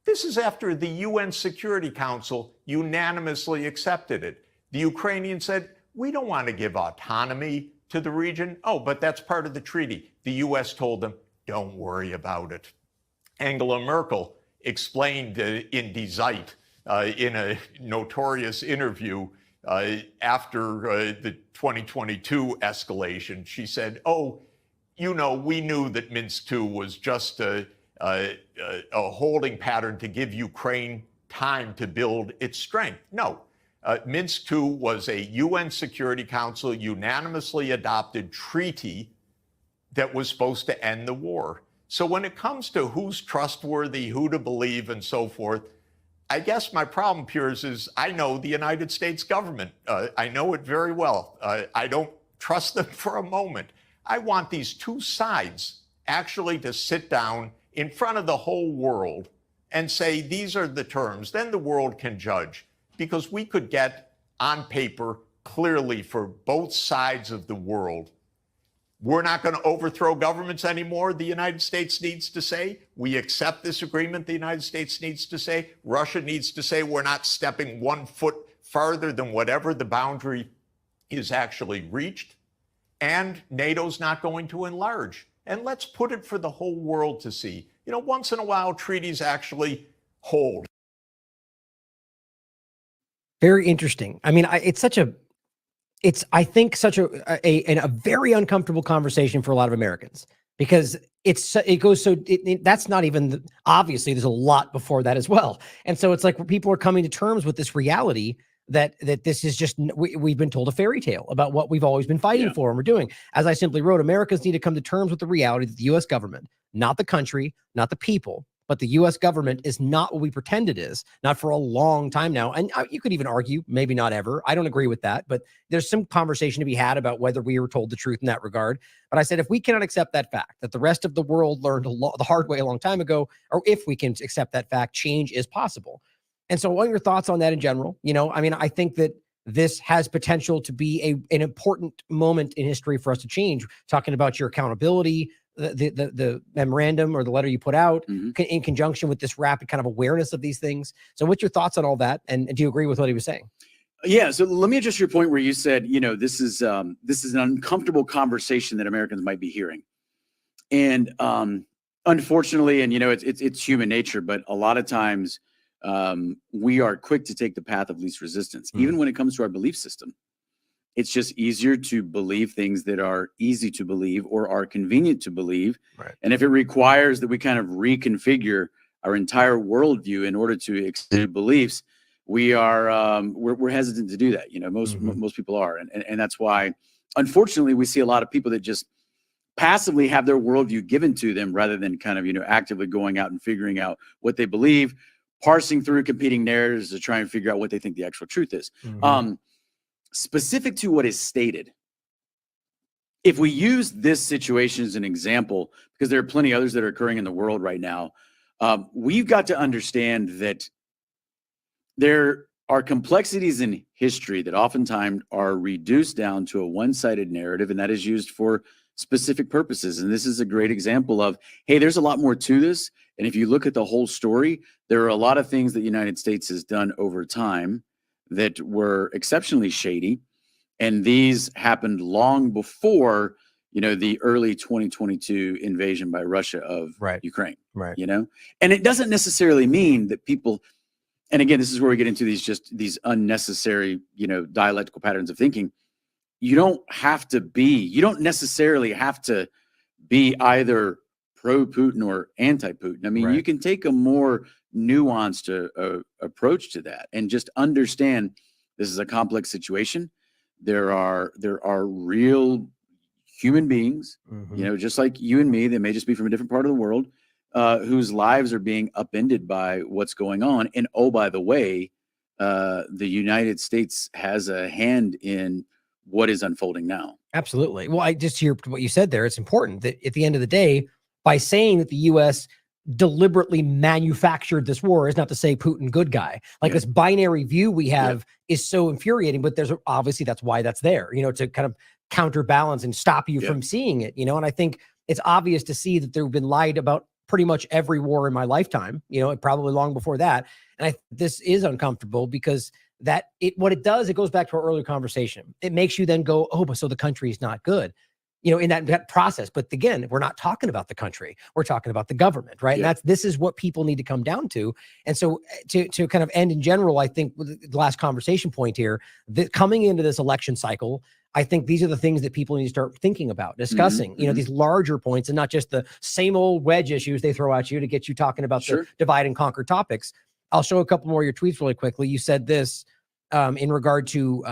This is after the UN Security Council unanimously accepted it. The Ukrainians said, we don't want to give autonomy to the region. Oh, but that's part of the treaty. The US told them, don't worry about it. Angela Merkel explained in Die Zeit, in a notorious interview after the 2022 escalation, she said, oh, you know, we knew that Minsk II was just a holding pattern to give Ukraine time to build its strength. No. Minsk II was a UN Security Council unanimously adopted treaty that was supposed to end the war. So when it comes to who's trustworthy, who to believe, and so forth, I guess my problem, Piers, is I know the United States government. I know it very well. I don't trust them for a moment. I want these two sides actually to sit down in front of the whole world and say, these are the terms. Then the world can judge. Because we could get on paper clearly for both sides of the world, we're not going to overthrow governments anymore, the United States needs to say. We accept this agreement, the United States needs to say. Russia needs to say we're not stepping 1 foot farther than whatever the boundary is actually reached. And NATO's not going to enlarge. And let's put it for the whole world to see. You know, once in a while, treaties actually hold. Very interesting. I mean, it's I think such a very uncomfortable conversation for a lot of Americans, because it goes so that's not even obviously there's a lot before that as well. And so it's like people are coming to terms with this reality that this is just, we've been told a fairy tale about what we've always been fighting for and we're doing. As I simply wrote, Americans need to come to terms with the reality that the US government, not the country, not the people, but the US government is not what we pretend it is, not for a long time now. And you could even argue, maybe not ever. I don't agree with that, but there's some conversation to be had about whether we were told the truth in that regard. But I said, if we cannot accept that fact, that the rest of the world learned the hard way a long time ago, or if we can accept that fact, change is possible. And so what are your thoughts on that in general? You know, I mean, I think that this has potential to be an important moment in history for us to change, talking about your accountability, the memorandum or the letter you put out in conjunction with this rapid kind of awareness of these things. So what's your thoughts on all that? And do you agree with what he was saying? Yeah. So let me adjust your point where you said, you know, this is an uncomfortable conversation that Americans might be hearing. And Unfortunately, and it's human nature, but a lot of times we are quick to take the path of least resistance, even when it comes to our belief system. It's just easier to believe things that are easy to believe or are convenient to believe. Right. And if it requires that we kind of reconfigure our entire worldview in order to exceed beliefs, we're hesitant to do that. Most people are, and that's why, unfortunately, we see a lot of people that just passively have their worldview given to them rather than kind of actively going out and figuring out what they believe, parsing through competing narratives to try and figure out what they think the actual truth is. Specific to what is stated, if we use this situation as an example, because there are plenty others that are occurring in the world right now, we've got to understand that there are complexities in history that oftentimes are reduced down to a one-sided narrative, and that is used for specific purposes. And this is a great example of, hey, there's a lot more to this. And if you look at the whole story, there are a lot of things that the United States has done over time that were exceptionally shady. And these happened long before, the early 2022 invasion by Russia of Ukraine, right. And it doesn't necessarily mean that people, and again, this is where we get into these unnecessary, dialectical patterns of thinking. You don't necessarily have to be either pro-Putin or anti-Putin. I mean, you can take a more nuanced approach to that and just understand this is a complex situation. There are real human beings, just like you and me, they may just be from a different part of the world, whose lives are being upended by what's going on. And oh, by the way, the United States has a hand in what is unfolding now. Absolutely. Well, I just hear what you said there. It's important that at the end of the day, by saying that the U.S. deliberately manufactured this war is not to say Putin good guy. Like this binary view we have is so infuriating, but there's obviously that's why that's there, to kind of counterbalance and stop you from seeing it, and I think it's obvious to see that there've been lied about pretty much every war in my lifetime, probably long before that. And this is uncomfortable because what it does, it goes back to our earlier conversation. It makes you then go, oh, but so the country is not good. In that process. But again, we're not talking about the country. We're talking about the government, right? And this is what people need to come down to. And so to kind of end in general, I think with the last conversation point here, that coming into this election cycle, I think these are the things that people need to start thinking about, discussing, these larger points and not just the same old wedge issues they throw at you to get you talking about the divide and conquer topics. I'll show a couple more of your tweets really quickly. You said this in regard to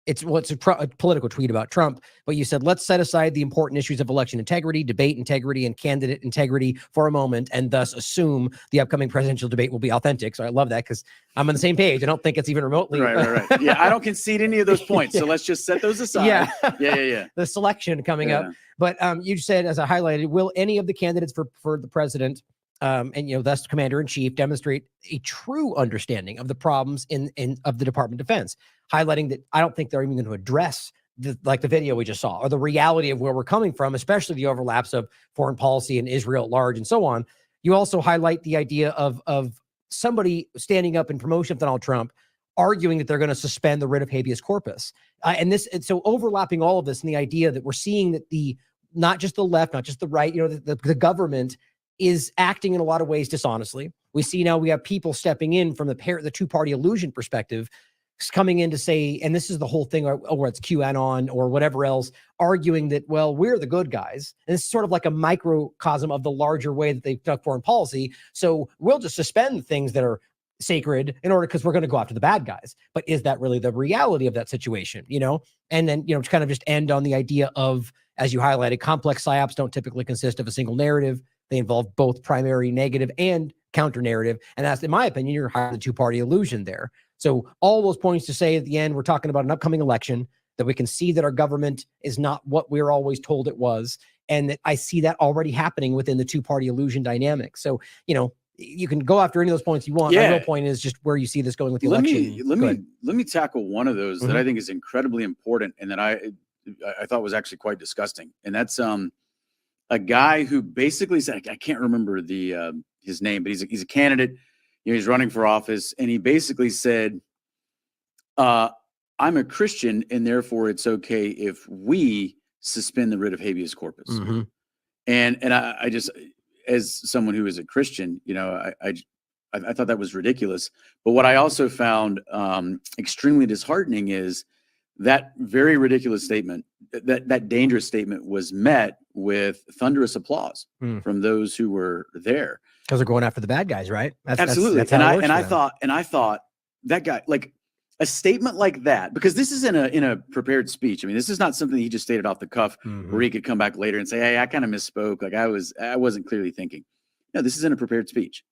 it's a political tweet about Trump, but you said, let's set aside the important issues of election integrity, debate integrity, and candidate integrity for a moment, and thus assume the upcoming presidential debate will be authentic. So I love that because I'm on the same page. I don't think it's even remotely. Right. Yeah, I don't concede any of those points. So let's just set those aside. Yeah. The selection coming up. But you said, as I highlighted, will any of the candidates for the president and thus commander in chief demonstrate a true understanding of the problems of the Department of Defense, highlighting that I don't think they're even going to address the video we just saw or the reality of where we're coming from, especially the overlaps of foreign policy and Israel at large and so on. You also highlight the idea of somebody standing up in promotion of Donald Trump, arguing that they're going to suspend the writ of habeas corpus. And so overlapping all of this and the idea that we're seeing that not just the left, not just the right, the government is acting in a lot of ways dishonestly. We see now we have people stepping in from the two-party illusion perspective, coming in to say, and this is the whole thing, or it's QAnon or whatever else, arguing that, well, we're the good guys. And it's sort of like a microcosm of the larger way that they've done foreign policy. So we'll just suspend things that are sacred because we're going to go after the bad guys. But is that really the reality of that situation? And then, to kind of just end on the idea of, as you highlighted, complex psyops don't typically consist of a single narrative. They involve both primary negative and counter narrative. And that's, in my opinion, you're highlighting the two-party illusion there. So all those points to say at the end, we're talking about an upcoming election, that we can see that our government is not what we're always told it was. And that I see that already happening within the two-party illusion dynamic. So, you can go after any of those points you want. My real point is just where you see this going with the election. Let me tackle one of those that I think is incredibly important and that I thought was actually quite disgusting. And that's a guy who basically said, I can't remember his name, but he's a candidate. He's running for office, and he basically said, "I'm a Christian, and therefore it's okay if we suspend the writ of habeas corpus." And I just, as someone who is a Christian, you know, I thought that was ridiculous. But what I also found extremely disheartening is that very ridiculous statement, that dangerous statement, was met with thunderous applause from those who were there. Because they're going after the bad guys, right? Absolutely. That's how it works I thought that guy, like, a statement like that, because this is in a prepared speech. I mean, this is not something he just stated off the cuff where he could come back later and say, hey, I kind of misspoke. Like I wasn't clearly thinking. No, this is in a prepared speech.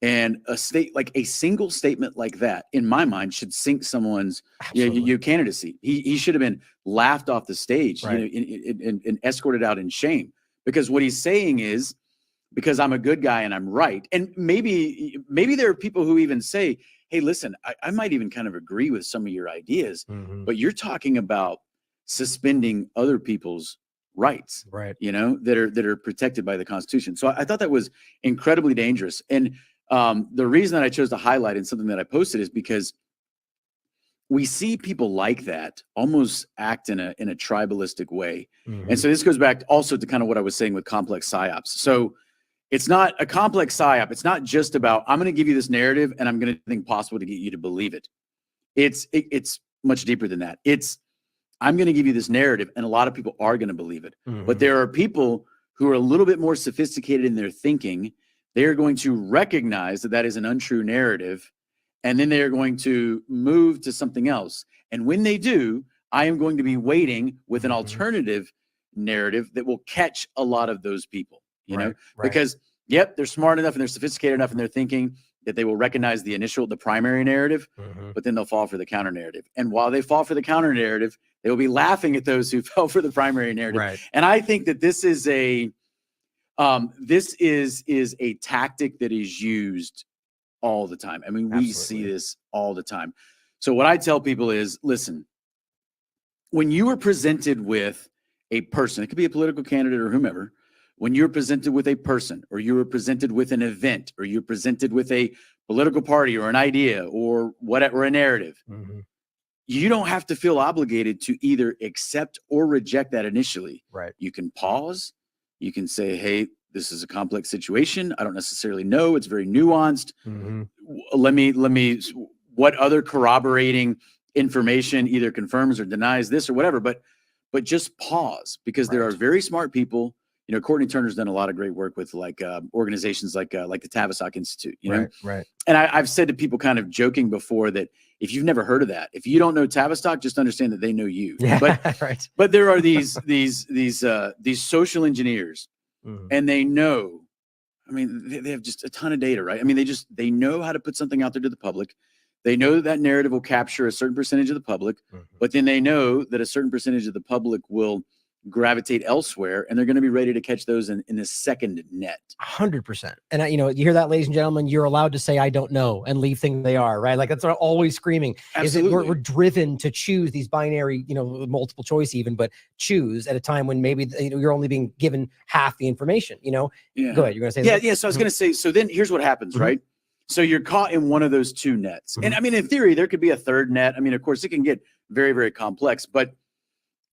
And a single statement like that, in my mind, should sink someone's candidacy. He should have been laughed off the stage, right, and escorted out in shame. Because what he's saying is, because I'm a good guy and I'm right. And maybe there are people who even say, hey, listen, I might even kind of agree with some of your ideas, but you're talking about suspending other people's rights, right? You know, that are protected by the Constitution. So I thought that was incredibly dangerous. And the reason that I chose to highlight in something that I posted is because we see people like that almost act in a tribalistic way. And so this goes back also to kind of what I was saying with complex psyops. So it's not a complex psyop. It's not just about, I'm going to give you this narrative and I'm going to do everything possible to get you to believe it. It's much deeper than that. I'm going to give you this narrative and a lot of people are going to believe it. But there are people who are a little bit more sophisticated in their thinking. They're going to recognize that is an untrue narrative, and then they're going to move to something else. And when they do, I am going to be waiting with an alternative narrative that will catch a lot of those people, you know, because they're smart enough and they're sophisticated enough in their thinking that they will recognize the primary narrative, but then they'll fall for the counter narrative. And while they fall for the counter narrative, they will be laughing at those who fell for the primary narrative. Right. And I think that this is a tactic that is used all the time. I mean, we see this all the time. So what I tell people is, listen, when you are presented with a person, it could be a political candidate or whomever, when you're presented with a person, or you're presented with an event, or you're presented with a political party or an idea or whatever, a narrative, you don't have to feel obligated to either accept or reject that initially. Right. You can pause. You can say, hey, this is a complex situation. I don't necessarily know. It's very nuanced. Let me, what other corroborating information either confirms or denies this or whatever, but just pause, because there are very smart people. You know, Courtney Turner's done a lot of great work with organizations like the Tavistock Institute, you know? Right. And I've said to people kind of joking before that if you've never heard of that, if you don't know Tavistock, just understand that they know you. Yeah, but, but there are these social engineers, and they know, I mean, they have just a ton of data, right? I mean, they know how to put something out there to the public. They know that narrative will capture a certain percentage of the public, but then they know that a certain percentage of the public will gravitate elsewhere, and they're going to be ready to catch those in the second net. 100%. And you know, you hear that, ladies and gentlemen, you're allowed to say, I don't know, and leave things they are, right? Like that's what I'm always screaming. Absolutely. We're driven to choose these binary, you know, multiple choice even, but choose at a time when maybe you're only being given half the information, you know? Yeah. Go ahead. You're going to say that? Yeah. So I was going to say, so then here's what happens, right? So you're caught in one of those two nets. And I mean, in theory, there could be a third net. I mean, of course, it can get very, very complex, but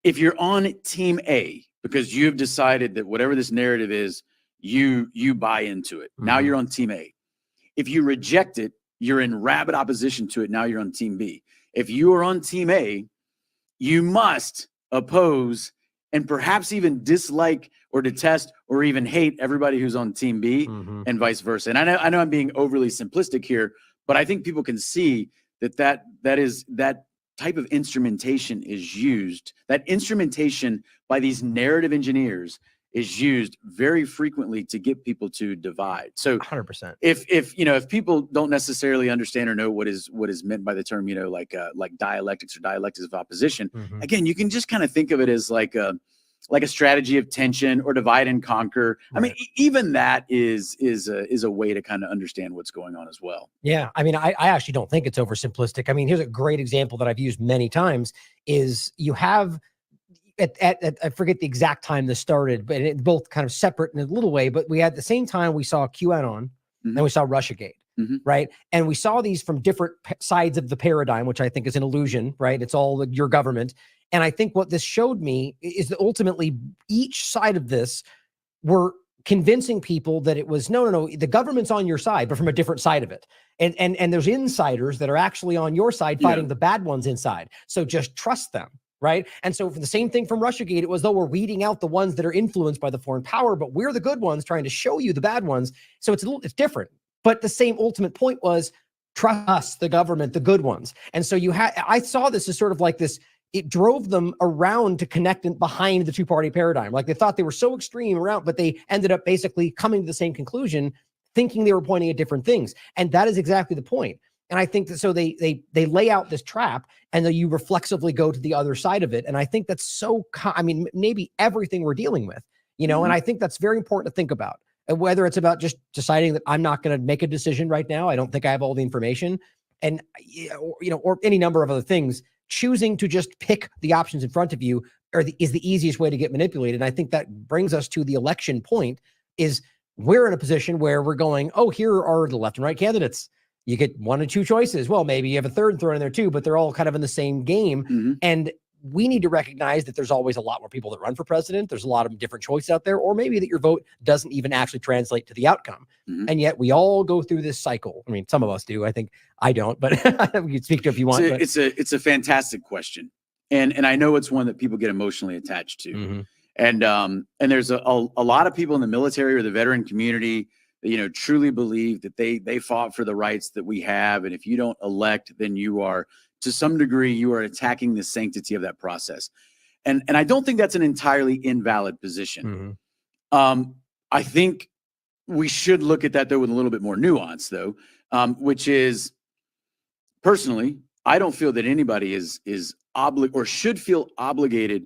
if you're on team A, because you've decided that whatever this narrative is, you buy into it. Now you're on team A. If you reject it, you're in rabid opposition to it. Now you're on team B. If you are on team A, you must oppose and perhaps even dislike or detest or even hate everybody who's on team B, and vice versa. And I know I'm being overly simplistic here, but I think people can see that type of instrumentation is used. That instrumentation by these narrative engineers is used very frequently to get people to divide. So 100%. If people don't necessarily understand or know what is meant by the term, you know, like dialectics or dialectics of opposition, again, you can just kind of think of it as like a strategy of tension or divide and conquer. I mean, even that is a way to kind of understand what's going on as well. Yeah. I mean, I actually don't think it's oversimplistic. I mean, here's a great example that I've used many times is you have at I forget the exact time this started, but it both kind of separate in a little way, but we at the same time, we saw QAnon and we saw Russiagate. Right. And we saw these from different sides of the paradigm, which I think is an illusion, right? It's all your government. And I think what this showed me is that ultimately each side of this were convincing people that it was no, the government's on your side, but from a different side of it. And there's insiders that are actually on your side fighting the bad ones inside. So just trust them. Right. And so for the same thing from Russiagate, it was though we're weeding out the ones that are influenced by the foreign power, but we're the good ones trying to show you the bad ones. So it's different. But the same ultimate point was trust us, the government, the good ones. And so I saw this as sort of like this. It drove them around to connect behind the two-party paradigm. Like they thought they were so extreme around, but they ended up basically coming to the same conclusion, thinking they were pointing at different things. And that is exactly the point. And I think that so they lay out this trap and then you reflexively go to the other side of it. And I think that's maybe everything we're dealing with, and I think that's very important to think about. And whether it's about just deciding that I'm not going to make a decision right now, I don't think I have all the information, and or any number of other things, choosing to just pick the options in front of you is the easiest way to get manipulated. And I think that brings us to the election point is we're in a position where we're going, oh, here are the left and right candidates. You get one or two choices. Well, maybe you have a third thrown in there too, but they're all kind of in the same game. And we need to recognize that there's always a lot more people that run for president. There's a lot of different choices out there, or maybe that your vote doesn't even actually translate to the outcome. And yet we all go through this cycle. I mean, some of us do. I think I don't, but we can speak to if you want. It's a fantastic question. And I know it's one that people get emotionally attached to. And there's a lot of people in the military or the veteran community that, truly believe that they fought for the rights that we have. And if you don't elect, then you are, to some degree, you are attacking the sanctity of that process. And I don't think that's an entirely invalid position. I think we should look at that, though, with a little bit more nuance, though, which is, personally, I don't feel that anybody is obligated or should feel obligated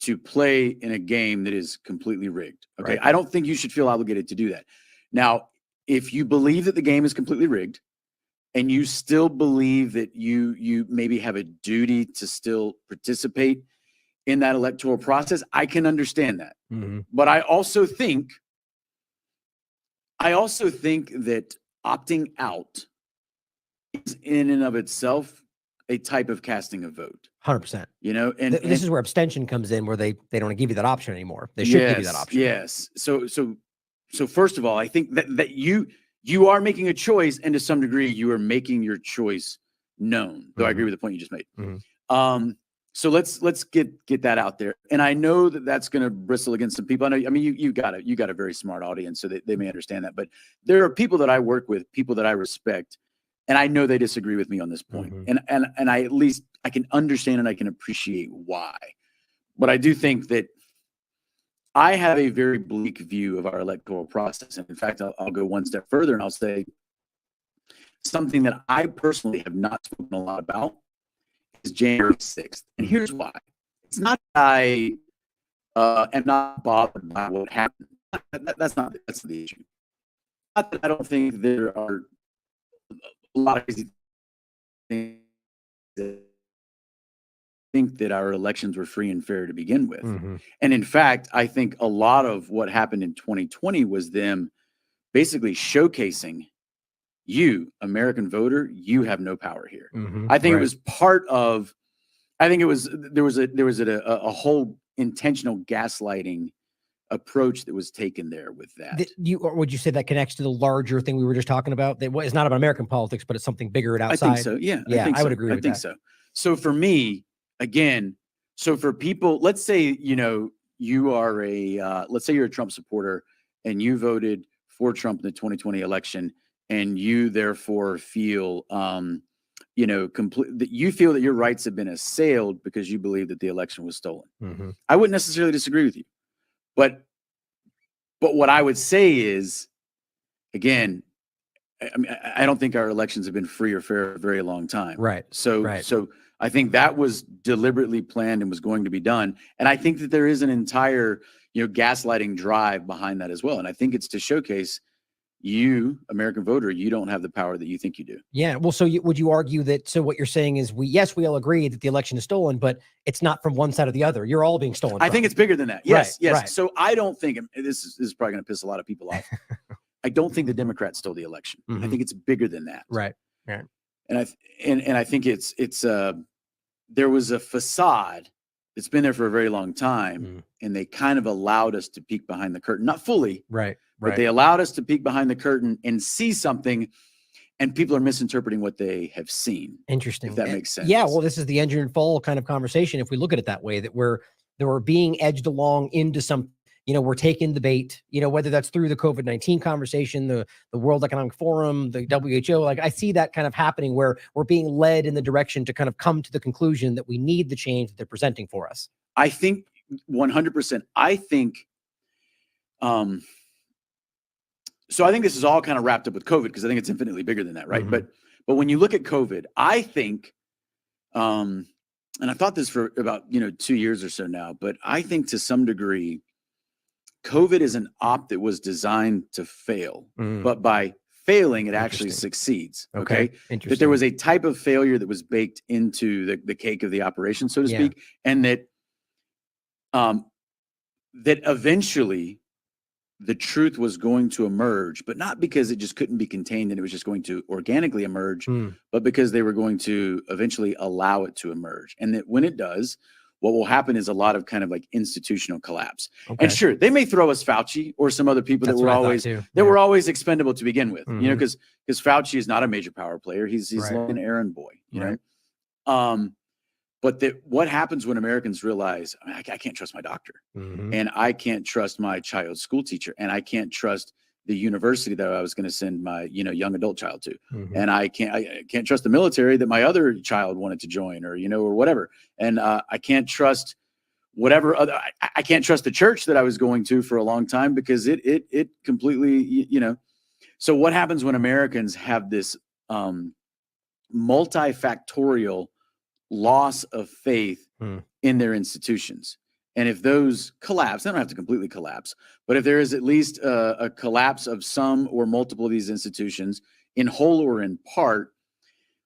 to play in a game that is completely rigged. Okay. Right. I don't think you should feel obligated to do that. Now, if you believe that the game is completely rigged and you still believe that you maybe have a duty to still participate in that electoral process, I can understand that. But I also think that opting out is in and of itself a type of casting a vote. 100%. And this is where abstention comes in, where they don't give you that option anymore. They should give you that option. Yes. So first of all, I think that you are making a choice, and to some degree, you are making your choice known. Though I agree with the point you just made. So let's get that out there. And I know that that's going to bristle against some people. I mean, you got a very smart audience, so they may understand that. But there are people that I work with, people that I respect, and I know they disagree with me on this point. And I at least I can understand and I can appreciate why. But I do think that I have a very bleak view of our electoral process. And in fact, I'll go one step further and I'll say something that I personally have not spoken a lot about is January 6th. And here's why. It's not that I am not bothered by what happened. That's the issue. Not that I don't think there are a lot of crazy things that think that our elections were free and fair to begin with. And in fact, I think a lot of what happened in 2020 was them basically showcasing you, American voter, you have no power here. I think it was part of, there was a whole intentional gaslighting approach that was taken there with that. Or would you say that connects to the larger thing we were just talking about? That it's not about American politics, but it's something bigger and outside. I think so. Yeah. I would agree with that. I think so. So for me, again, for people, let's say, you are let's say you're a Trump supporter and you voted for Trump in the 2020 election, and you therefore feel, that you feel that your rights have been assailed because you believe that the election was stolen. I wouldn't necessarily disagree with you, but what I would say is, again, I don't think our elections have been free or fair for a very long time. So I think that was deliberately planned and was going to be done. And I think that there is an entire, gaslighting drive behind that as well. And I think it's to showcase you, American voter, you don't have the power that you think you do. Yeah. Well, so would you argue that, so what you're saying is we all agree that the election is stolen, but it's not from one side or the other. You're all being stolen. I think it's bigger than that. Yes. Right. So I don't think, this is probably going to piss a lot of people off. I don't think the Democrats stole the election. I think it's bigger than that. Right. And I think it's there was a facade it's been there for a very long time, and they kind of allowed us to peek behind the curtain, not fully, Right. but they allowed us to peek behind the curtain and see something, and people are misinterpreting what they have seen. Interesting. If that makes sense. Yeah. Well, this is the engine and fall kind of conversation. If we look at it that way, that we're being edged along into some, we're taking the bait, whether that's through the COVID-19 conversation, the World Economic Forum, the WHO. Like, I see that kind of happening where we're being led in the direction to kind of come to the conclusion that we need the change that they're presenting for us. I think 100%. I think, so I think this is all kind of wrapped up with COVID, because I think it's infinitely bigger than that, right? But when you look at COVID, I think, and I've thought this for about 2 years or so now, but I think to some degree, COVID is an op that was designed to fail, but by failing, it actually succeeds. Okay. Interesting. That there was a type of failure that was baked into the cake of the operation, so to speak, and that eventually the truth was going to emerge, but not because it just couldn't be contained and it was just going to organically emerge, but because they were going to eventually allow it to emerge. And that when it does, what will happen is a lot of kind of like institutional collapse. And sure, they may throw us Fauci or some other people that were always expendable to begin with, because Fauci is not a major power player. He's like an errand boy, you know? But what happens when Americans realize, I can't trust my doctor, and I can't trust my child's school teacher, and I can't trust the university that I was going to send my young adult child to, and I can't trust the military that my other child wanted to join, or or whatever, and I can't trust whatever other. I can't trust the church that I was going to for a long time, because it completely So what happens when Americans have this multifactorial loss of faith in their institutions? And if those collapse, they don't have to completely collapse, but if there is at least a collapse of some or multiple of these institutions in whole or in part,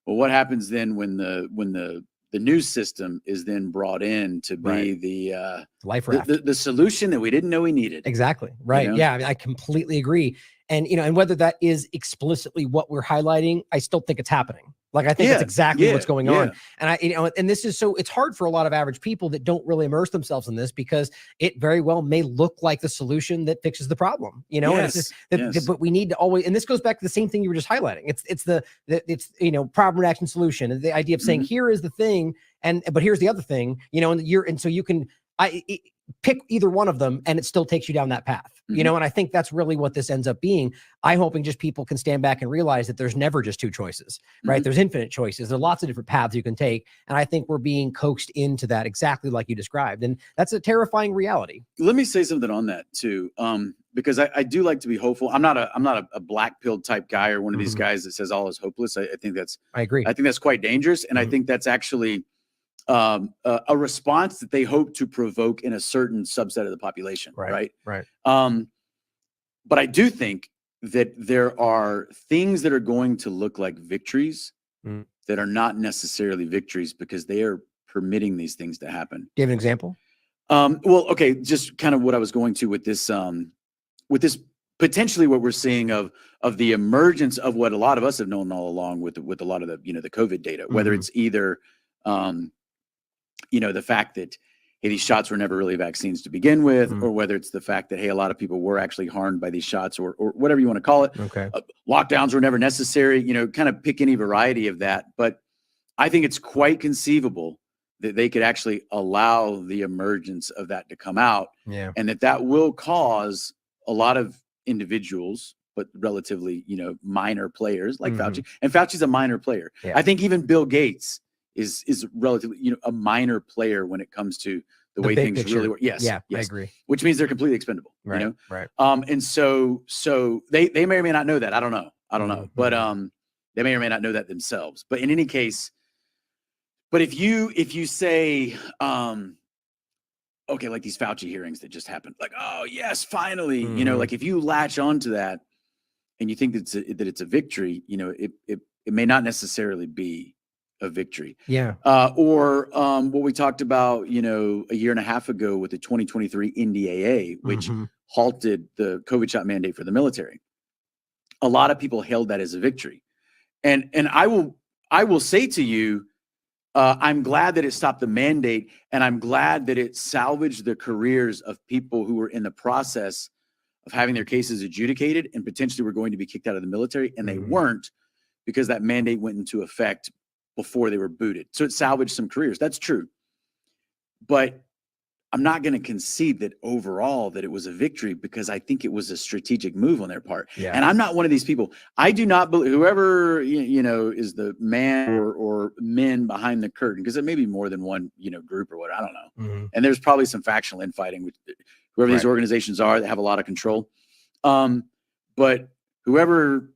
well, what happens then when the news system is then brought in to be the life raft, the solution that we didn't know we needed? Exactly. Right. Yeah. I mean, I completely agree. And, and whether that is explicitly what we're highlighting, I still think it's happening. Like, I think that's exactly what's going on. And and this is it's hard for a lot of average people that don't really immerse themselves in this, because it very well may look like the solution that fixes the problem, and it's just, but we need to always, and this goes back to the same thing you were just highlighting. It's the problem, reaction, solution, and the idea of saying, here is the thing, but here's the other thing, and so you can, pick either one of them and it still takes you down that path, and I think that's really what this ends up being. I'm hoping just people can stand back and realize that there's never just two choices, right? There's infinite choices. There's lots of different paths you can take. And I think we're being coaxed into that exactly like you described. And that's a terrifying reality. Let me say something on that too. Because I do like to be hopeful. I'm not a black pill type guy, or one of these guys that says all is hopeless. I agree. I think that's quite dangerous. And I think that's actually a response that they hope to provoke in a certain subset of the population. Right. But I do think that there are things that are going to look like victories that are not necessarily victories, because they are permitting these things to happen. Do you have an example? Well, okay. Just kind of what I was going to with this potentially what we're seeing of the emergence of what a lot of us have known all along with a lot of the, the COVID data, whether it's either, the fact that, hey, these shots were never really vaccines to begin with, or whether it's the fact that, hey, a lot of people were actually harmed by these shots, or whatever you want to call it. Lockdowns were never necessary, kind of pick any variety of that. But I think it's quite conceivable that they could actually allow the emergence of that to come out, and that will cause a lot of individuals, but relatively, minor players like Fauci. And Fauci's a minor player. I think even Bill Gates is relatively, a minor player when it comes to the way things really work. Yes. I agree. Which means they're completely expendable. Right. And so they may or may not know that. I don't know. But they may or may not know that themselves. But in any case, if you say, okay, like these Fauci hearings that just happened, like, oh yes, finally, like if you latch onto that and you think that it's a victory, it may not necessarily be a victory. Or what we talked about, a year and a half ago with the 2023 NDAA, which halted the COVID shot mandate for the military. A lot of people hailed that as a victory. And I will say to you, I'm glad that it stopped the mandate, and I'm glad that it salvaged the careers of people who were in the process of having their cases adjudicated and potentially were going to be kicked out of the military, and they weren't because that mandate went into effect before they were booted. So it salvaged some careers. That's true. But I'm not going to concede that overall that it was a victory, because I think it was a strategic move on their part. Yeah. And I'm not one of these people. I do not believe whoever, is the man or men behind the curtain, because it may be more than one, group or what, I don't know. And there's probably some factional infighting with whoever these organizations are that have a lot of control. But whoever,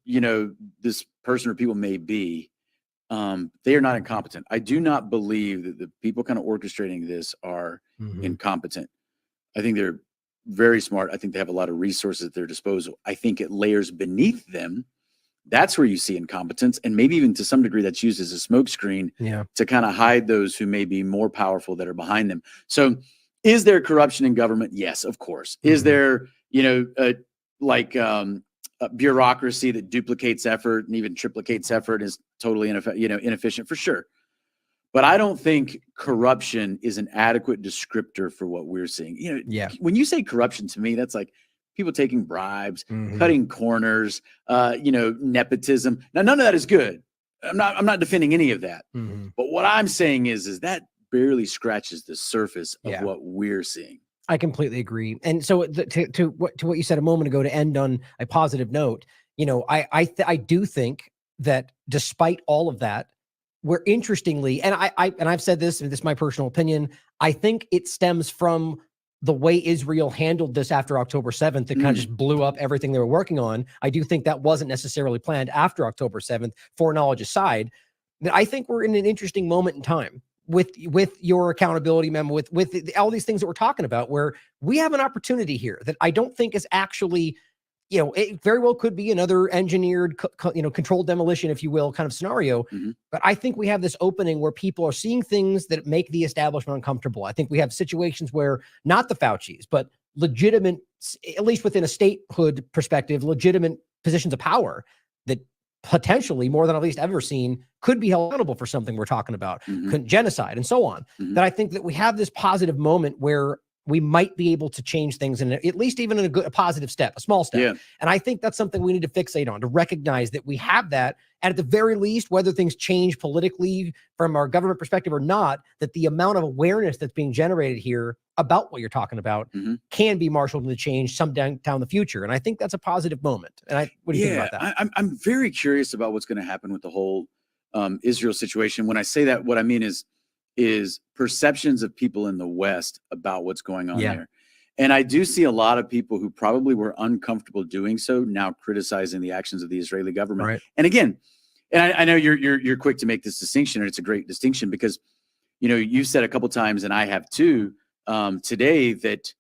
this person or people may be, they are not incompetent. I do not believe that the people kind of orchestrating this are incompetent. I think they're very smart. I think they have a lot of resources at their disposal. I think it layers beneath them. That's where you see incompetence, and maybe even to some degree that's used as a smokescreen to kind of hide those who may be more powerful that are behind them. So is there corruption in government? Yes, of course. Is there, bureaucracy that duplicates effort and even triplicates effort is totally inefficient, for sure. But I don't think corruption is an adequate descriptor for what we're seeing. When you say corruption, to me, that's like people taking bribes, cutting corners, nepotism. Now, none of that is good. I'm not defending any of that. But what I'm saying is that barely scratches the surface of what we're seeing. I completely agree. And so to what you said a moment ago, to end on a positive note, I do think that despite all of that, we're interestingly, and I've said this, and this is my personal opinion, I think it stems from the way Israel handled this after October 7th. It kind of just blew up everything they were working on. I do think that wasn't necessarily planned after October 7th, foreknowledge aside. But I think we're in an interesting moment in time with your accountability memo, with all these things that we're talking about, where we have an opportunity here that I don't think is actually, it very well could be another engineered, controlled demolition, if you will, kind of scenario. But I think we have this opening where people are seeing things that make the establishment uncomfortable. I think we have situations where not the Faucis, but legitimate, at least within a statehood perspective, legitimate positions of power that potentially, more than at least ever seen, could be held accountable for something we're talking about, genocide and so on. That I think that we have this positive moment where we might be able to change things, and at least even in a positive step, a small step. And I think that's something we need to fixate on, to recognize that we have that. And at the very least, whether things change politically from our government perspective or not, that the amount of awareness that's being generated here about what you're talking about can be marshaled into change sometime down the future. And I think that's a positive moment. And what do you think about that? I'm very curious about what's going to happen with the whole Israel situation. When I say that, what I mean is perceptions of people in the West about what's going on there. And I do see a lot of people who probably were uncomfortable doing so now criticizing the actions of the Israeli government. And again, and I know you're quick to make this distinction, and it's a great distinction, because you've said a couple times, and I have too, today, that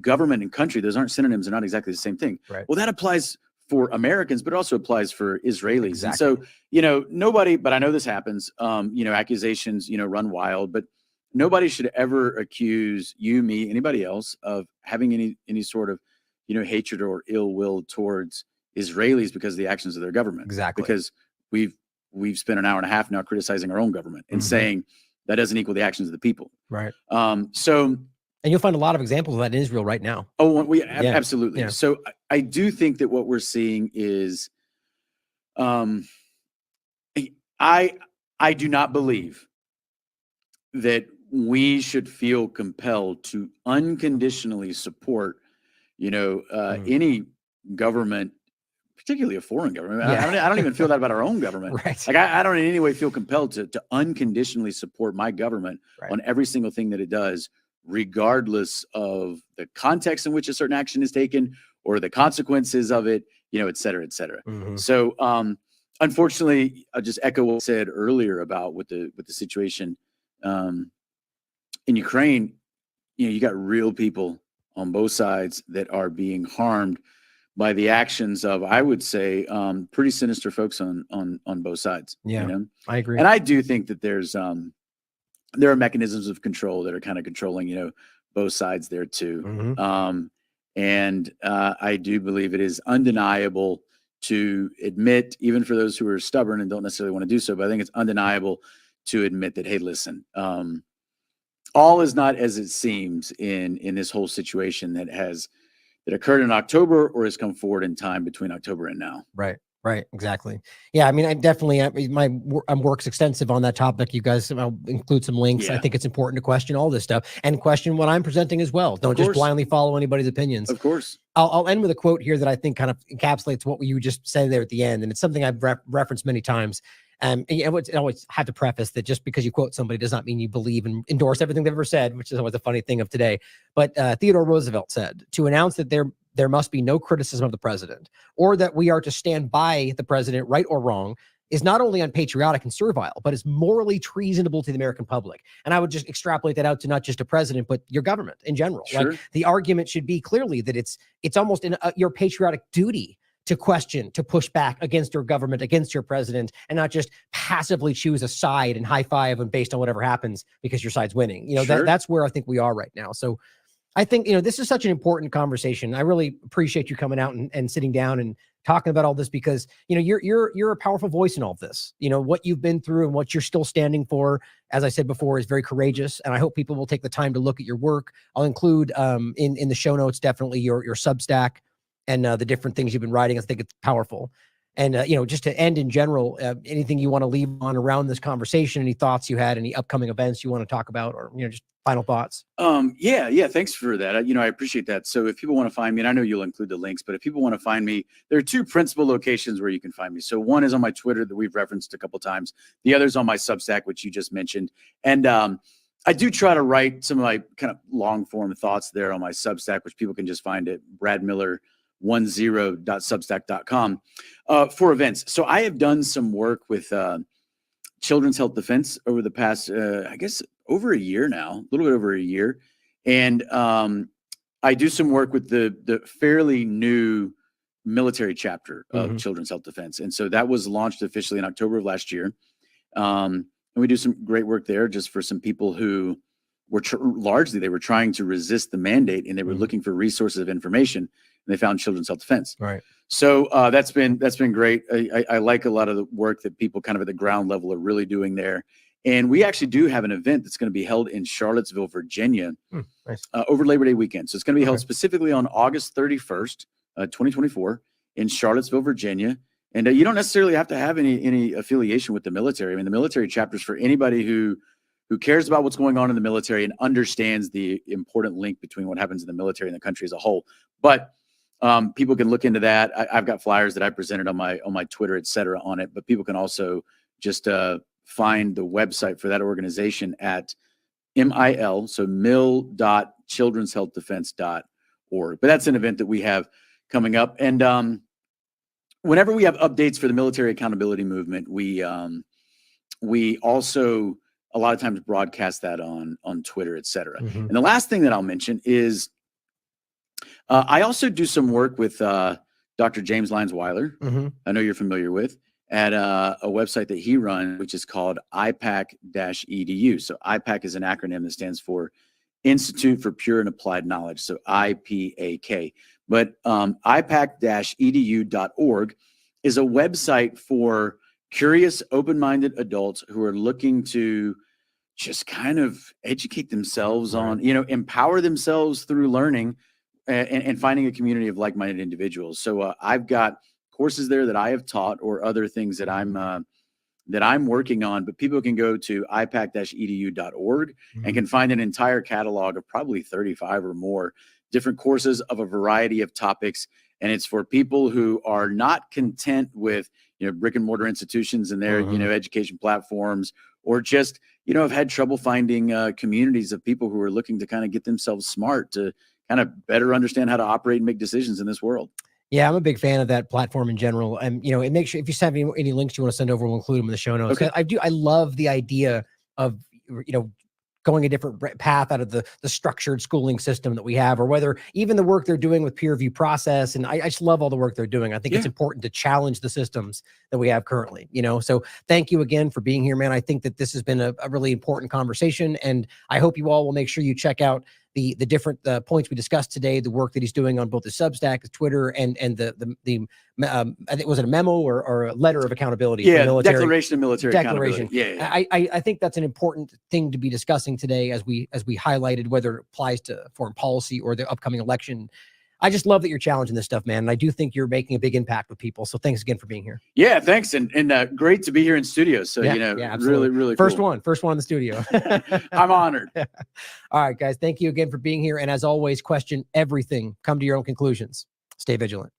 government and country, those aren't synonyms, they're not exactly the same thing. Well, that applies for Americans, but it also applies for Israelis. And so, nobody, but I know this happens, accusations, run wild, but nobody should ever accuse you, me, anybody else of having any sort of, hatred or ill will towards Israelis because of the actions of their government. Because we've spent an hour and a half now criticizing our own government and saying that doesn't equal the actions of the people. And you'll find a lot of examples of that in Israel right now. Absolutely. So I do think that what we're seeing is, I do not believe that we should feel compelled to unconditionally support, any government, particularly a foreign government. I don't even feel that about our own government. Like I don't in any way feel compelled to unconditionally support my government on every single thing that it does, regardless of the context in which a certain action is taken or the consequences of it, et cetera, et cetera. So, unfortunately, I'll just echo what I said earlier about with the situation in Ukraine. You got real people on both sides that are being harmed by the actions of, I would say, pretty sinister folks on both sides. I agree. And I do think that there are mechanisms of control that are kind of controlling, both sides there too. And I do believe it is undeniable to admit, even for those who are stubborn and don't necessarily want to do so, but I think it's undeniable to admit that, hey, listen, all is not as it seems in this whole situation that occurred in October or has come forward in time between October and now. Right. Right. Exactly. Yeah. I mean, I definitely, my work's extensive on that topic. You guys, I'll include some links. Yeah. I think it's important to question all this stuff and question what I'm presenting as well. Don't just blindly follow anybody's opinions. Of course. I'll end with a quote here that I think kind of encapsulates what you just said there at the end. And it's something I've referenced many times. And I always have to preface that just because you quote somebody does not mean you believe and endorse everything they've ever said, which is always a funny thing of today. But Theodore Roosevelt said, to announce that there must be no criticism of the president, or that we are to stand by the president, right or wrong, is not only unpatriotic and servile, but is morally treasonable to the American public. And I would just extrapolate that out to not just a president, but your government in general. Sure. Like, the argument should be clearly that it's almost your patriotic duty to question, to push back against your government, against your president, and not just passively choose a side and high five and based on whatever happens because your side's winning. Sure. That's where I think we are right now. So I think, this is such an important conversation. I really appreciate you coming out and sitting down and talking about all this, because, you're a powerful voice in all of this. What you've been through and what you're still standing for, as I said before, is very courageous. And I hope people will take the time to look at your work. I'll include in the show notes, definitely your Substack and the different things you've been writing. I think it's powerful. And, just to end in general, anything you want to leave on around this conversation, any thoughts you had, any upcoming events you want to talk about, or, just final thoughts? Yeah. Thanks for that. I appreciate that. So if people want to find me, and I know you'll include the links, but if people want to find me, there are two principal locations where you can find me. So one is on my Twitter that we've referenced a couple times. The other is on my Substack, which you just mentioned. And I do try to write some of my kind of long form thoughts there on my Substack, which people can just find at bradmiller10.substack.com for events. So I have done some work with Children's Health Defense over the past, I guess, over a year now, a little bit over a year. And I do some work with the fairly new military chapter of Children's Health Defense. And so that was launched officially in October of last year. And we do some great work there just for some people who were largely, they were trying to resist the mandate, and they were looking for resources of information, and they found Children's Health Defense. Right. So that's been great. I like a lot of the work that people kind of at the ground level are really doing there. And we actually do have an event that's going to be held in Charlottesville, Virginia, nice. Over Labor Day weekend. So it's going to be held specifically on August 31st, 2024 in Charlottesville, Virginia. And you don't necessarily have to have any affiliation with the military. I mean, the military chapter is for anybody who cares about what's going on in the military and understands the important link between what happens in the military and the country as a whole. But people can look into that. I've got flyers that I presented on my Twitter, et cetera, on it. But people can also just find the website for that organization at mil.childrenshealthdefense.org. But that's an event that we have coming up. And whenever we have updates for the military accountability movement, we also a lot of times broadcast that on Twitter, et cetera. And the last thing that I'll mention is I also do some work with Dr. James Lyons Weiler. I know you're familiar with, at a website that he runs, which is called IPAC-EDU. So IPAC is an acronym that stands for Institute for Pure and Applied Knowledge. So IPAK. But IPAC-EDU.org is a website for curious, open-minded adults who are looking to just kind of educate themselves on, empower themselves through learning and finding a community of like-minded individuals. So I've got courses there that I have taught, or other things that I'm working on, but people can go to ipac-edu.org and can find an entire catalog of probably 35 or more different courses of a variety of topics. And it's for people who are not content with, brick and mortar institutions and their, education platforms, or just, have had trouble finding communities of people who are looking to kind of get themselves smart to kind of better understand how to operate and make decisions in this world. Yeah, I'm a big fan of that platform in general. And, it makes sure if you have any links you want to send over, we'll include them in the show notes. Okay. I love the idea of, going a different path out of the structured schooling system that we have, or whether even the work they're doing with peer review process. And I just love all the work they're doing. I think it's important to challenge the systems that we have currently, so thank you again for being here, man. I think that this has been a really important conversation, and I hope you all will make sure you check out the different points we discussed today, the work that he's doing on both the Substack, his Twitter, and the I think, was it a memo or a letter of accountability? For Yeah, military, declaration of military declaration. accountability. Yeah. I think that's an important thing to be discussing today, as we highlighted, whether it applies to foreign policy or the upcoming election. I just love that you're challenging this stuff, man. And I do think you're making a big impact with people. So thanks again for being here. Yeah, thanks. And great to be here in studio. So, absolutely. really First cool. one in the studio. I'm honored. All right, guys. Thank you again for being here. And as always, question everything. Come to your own conclusions. Stay vigilant.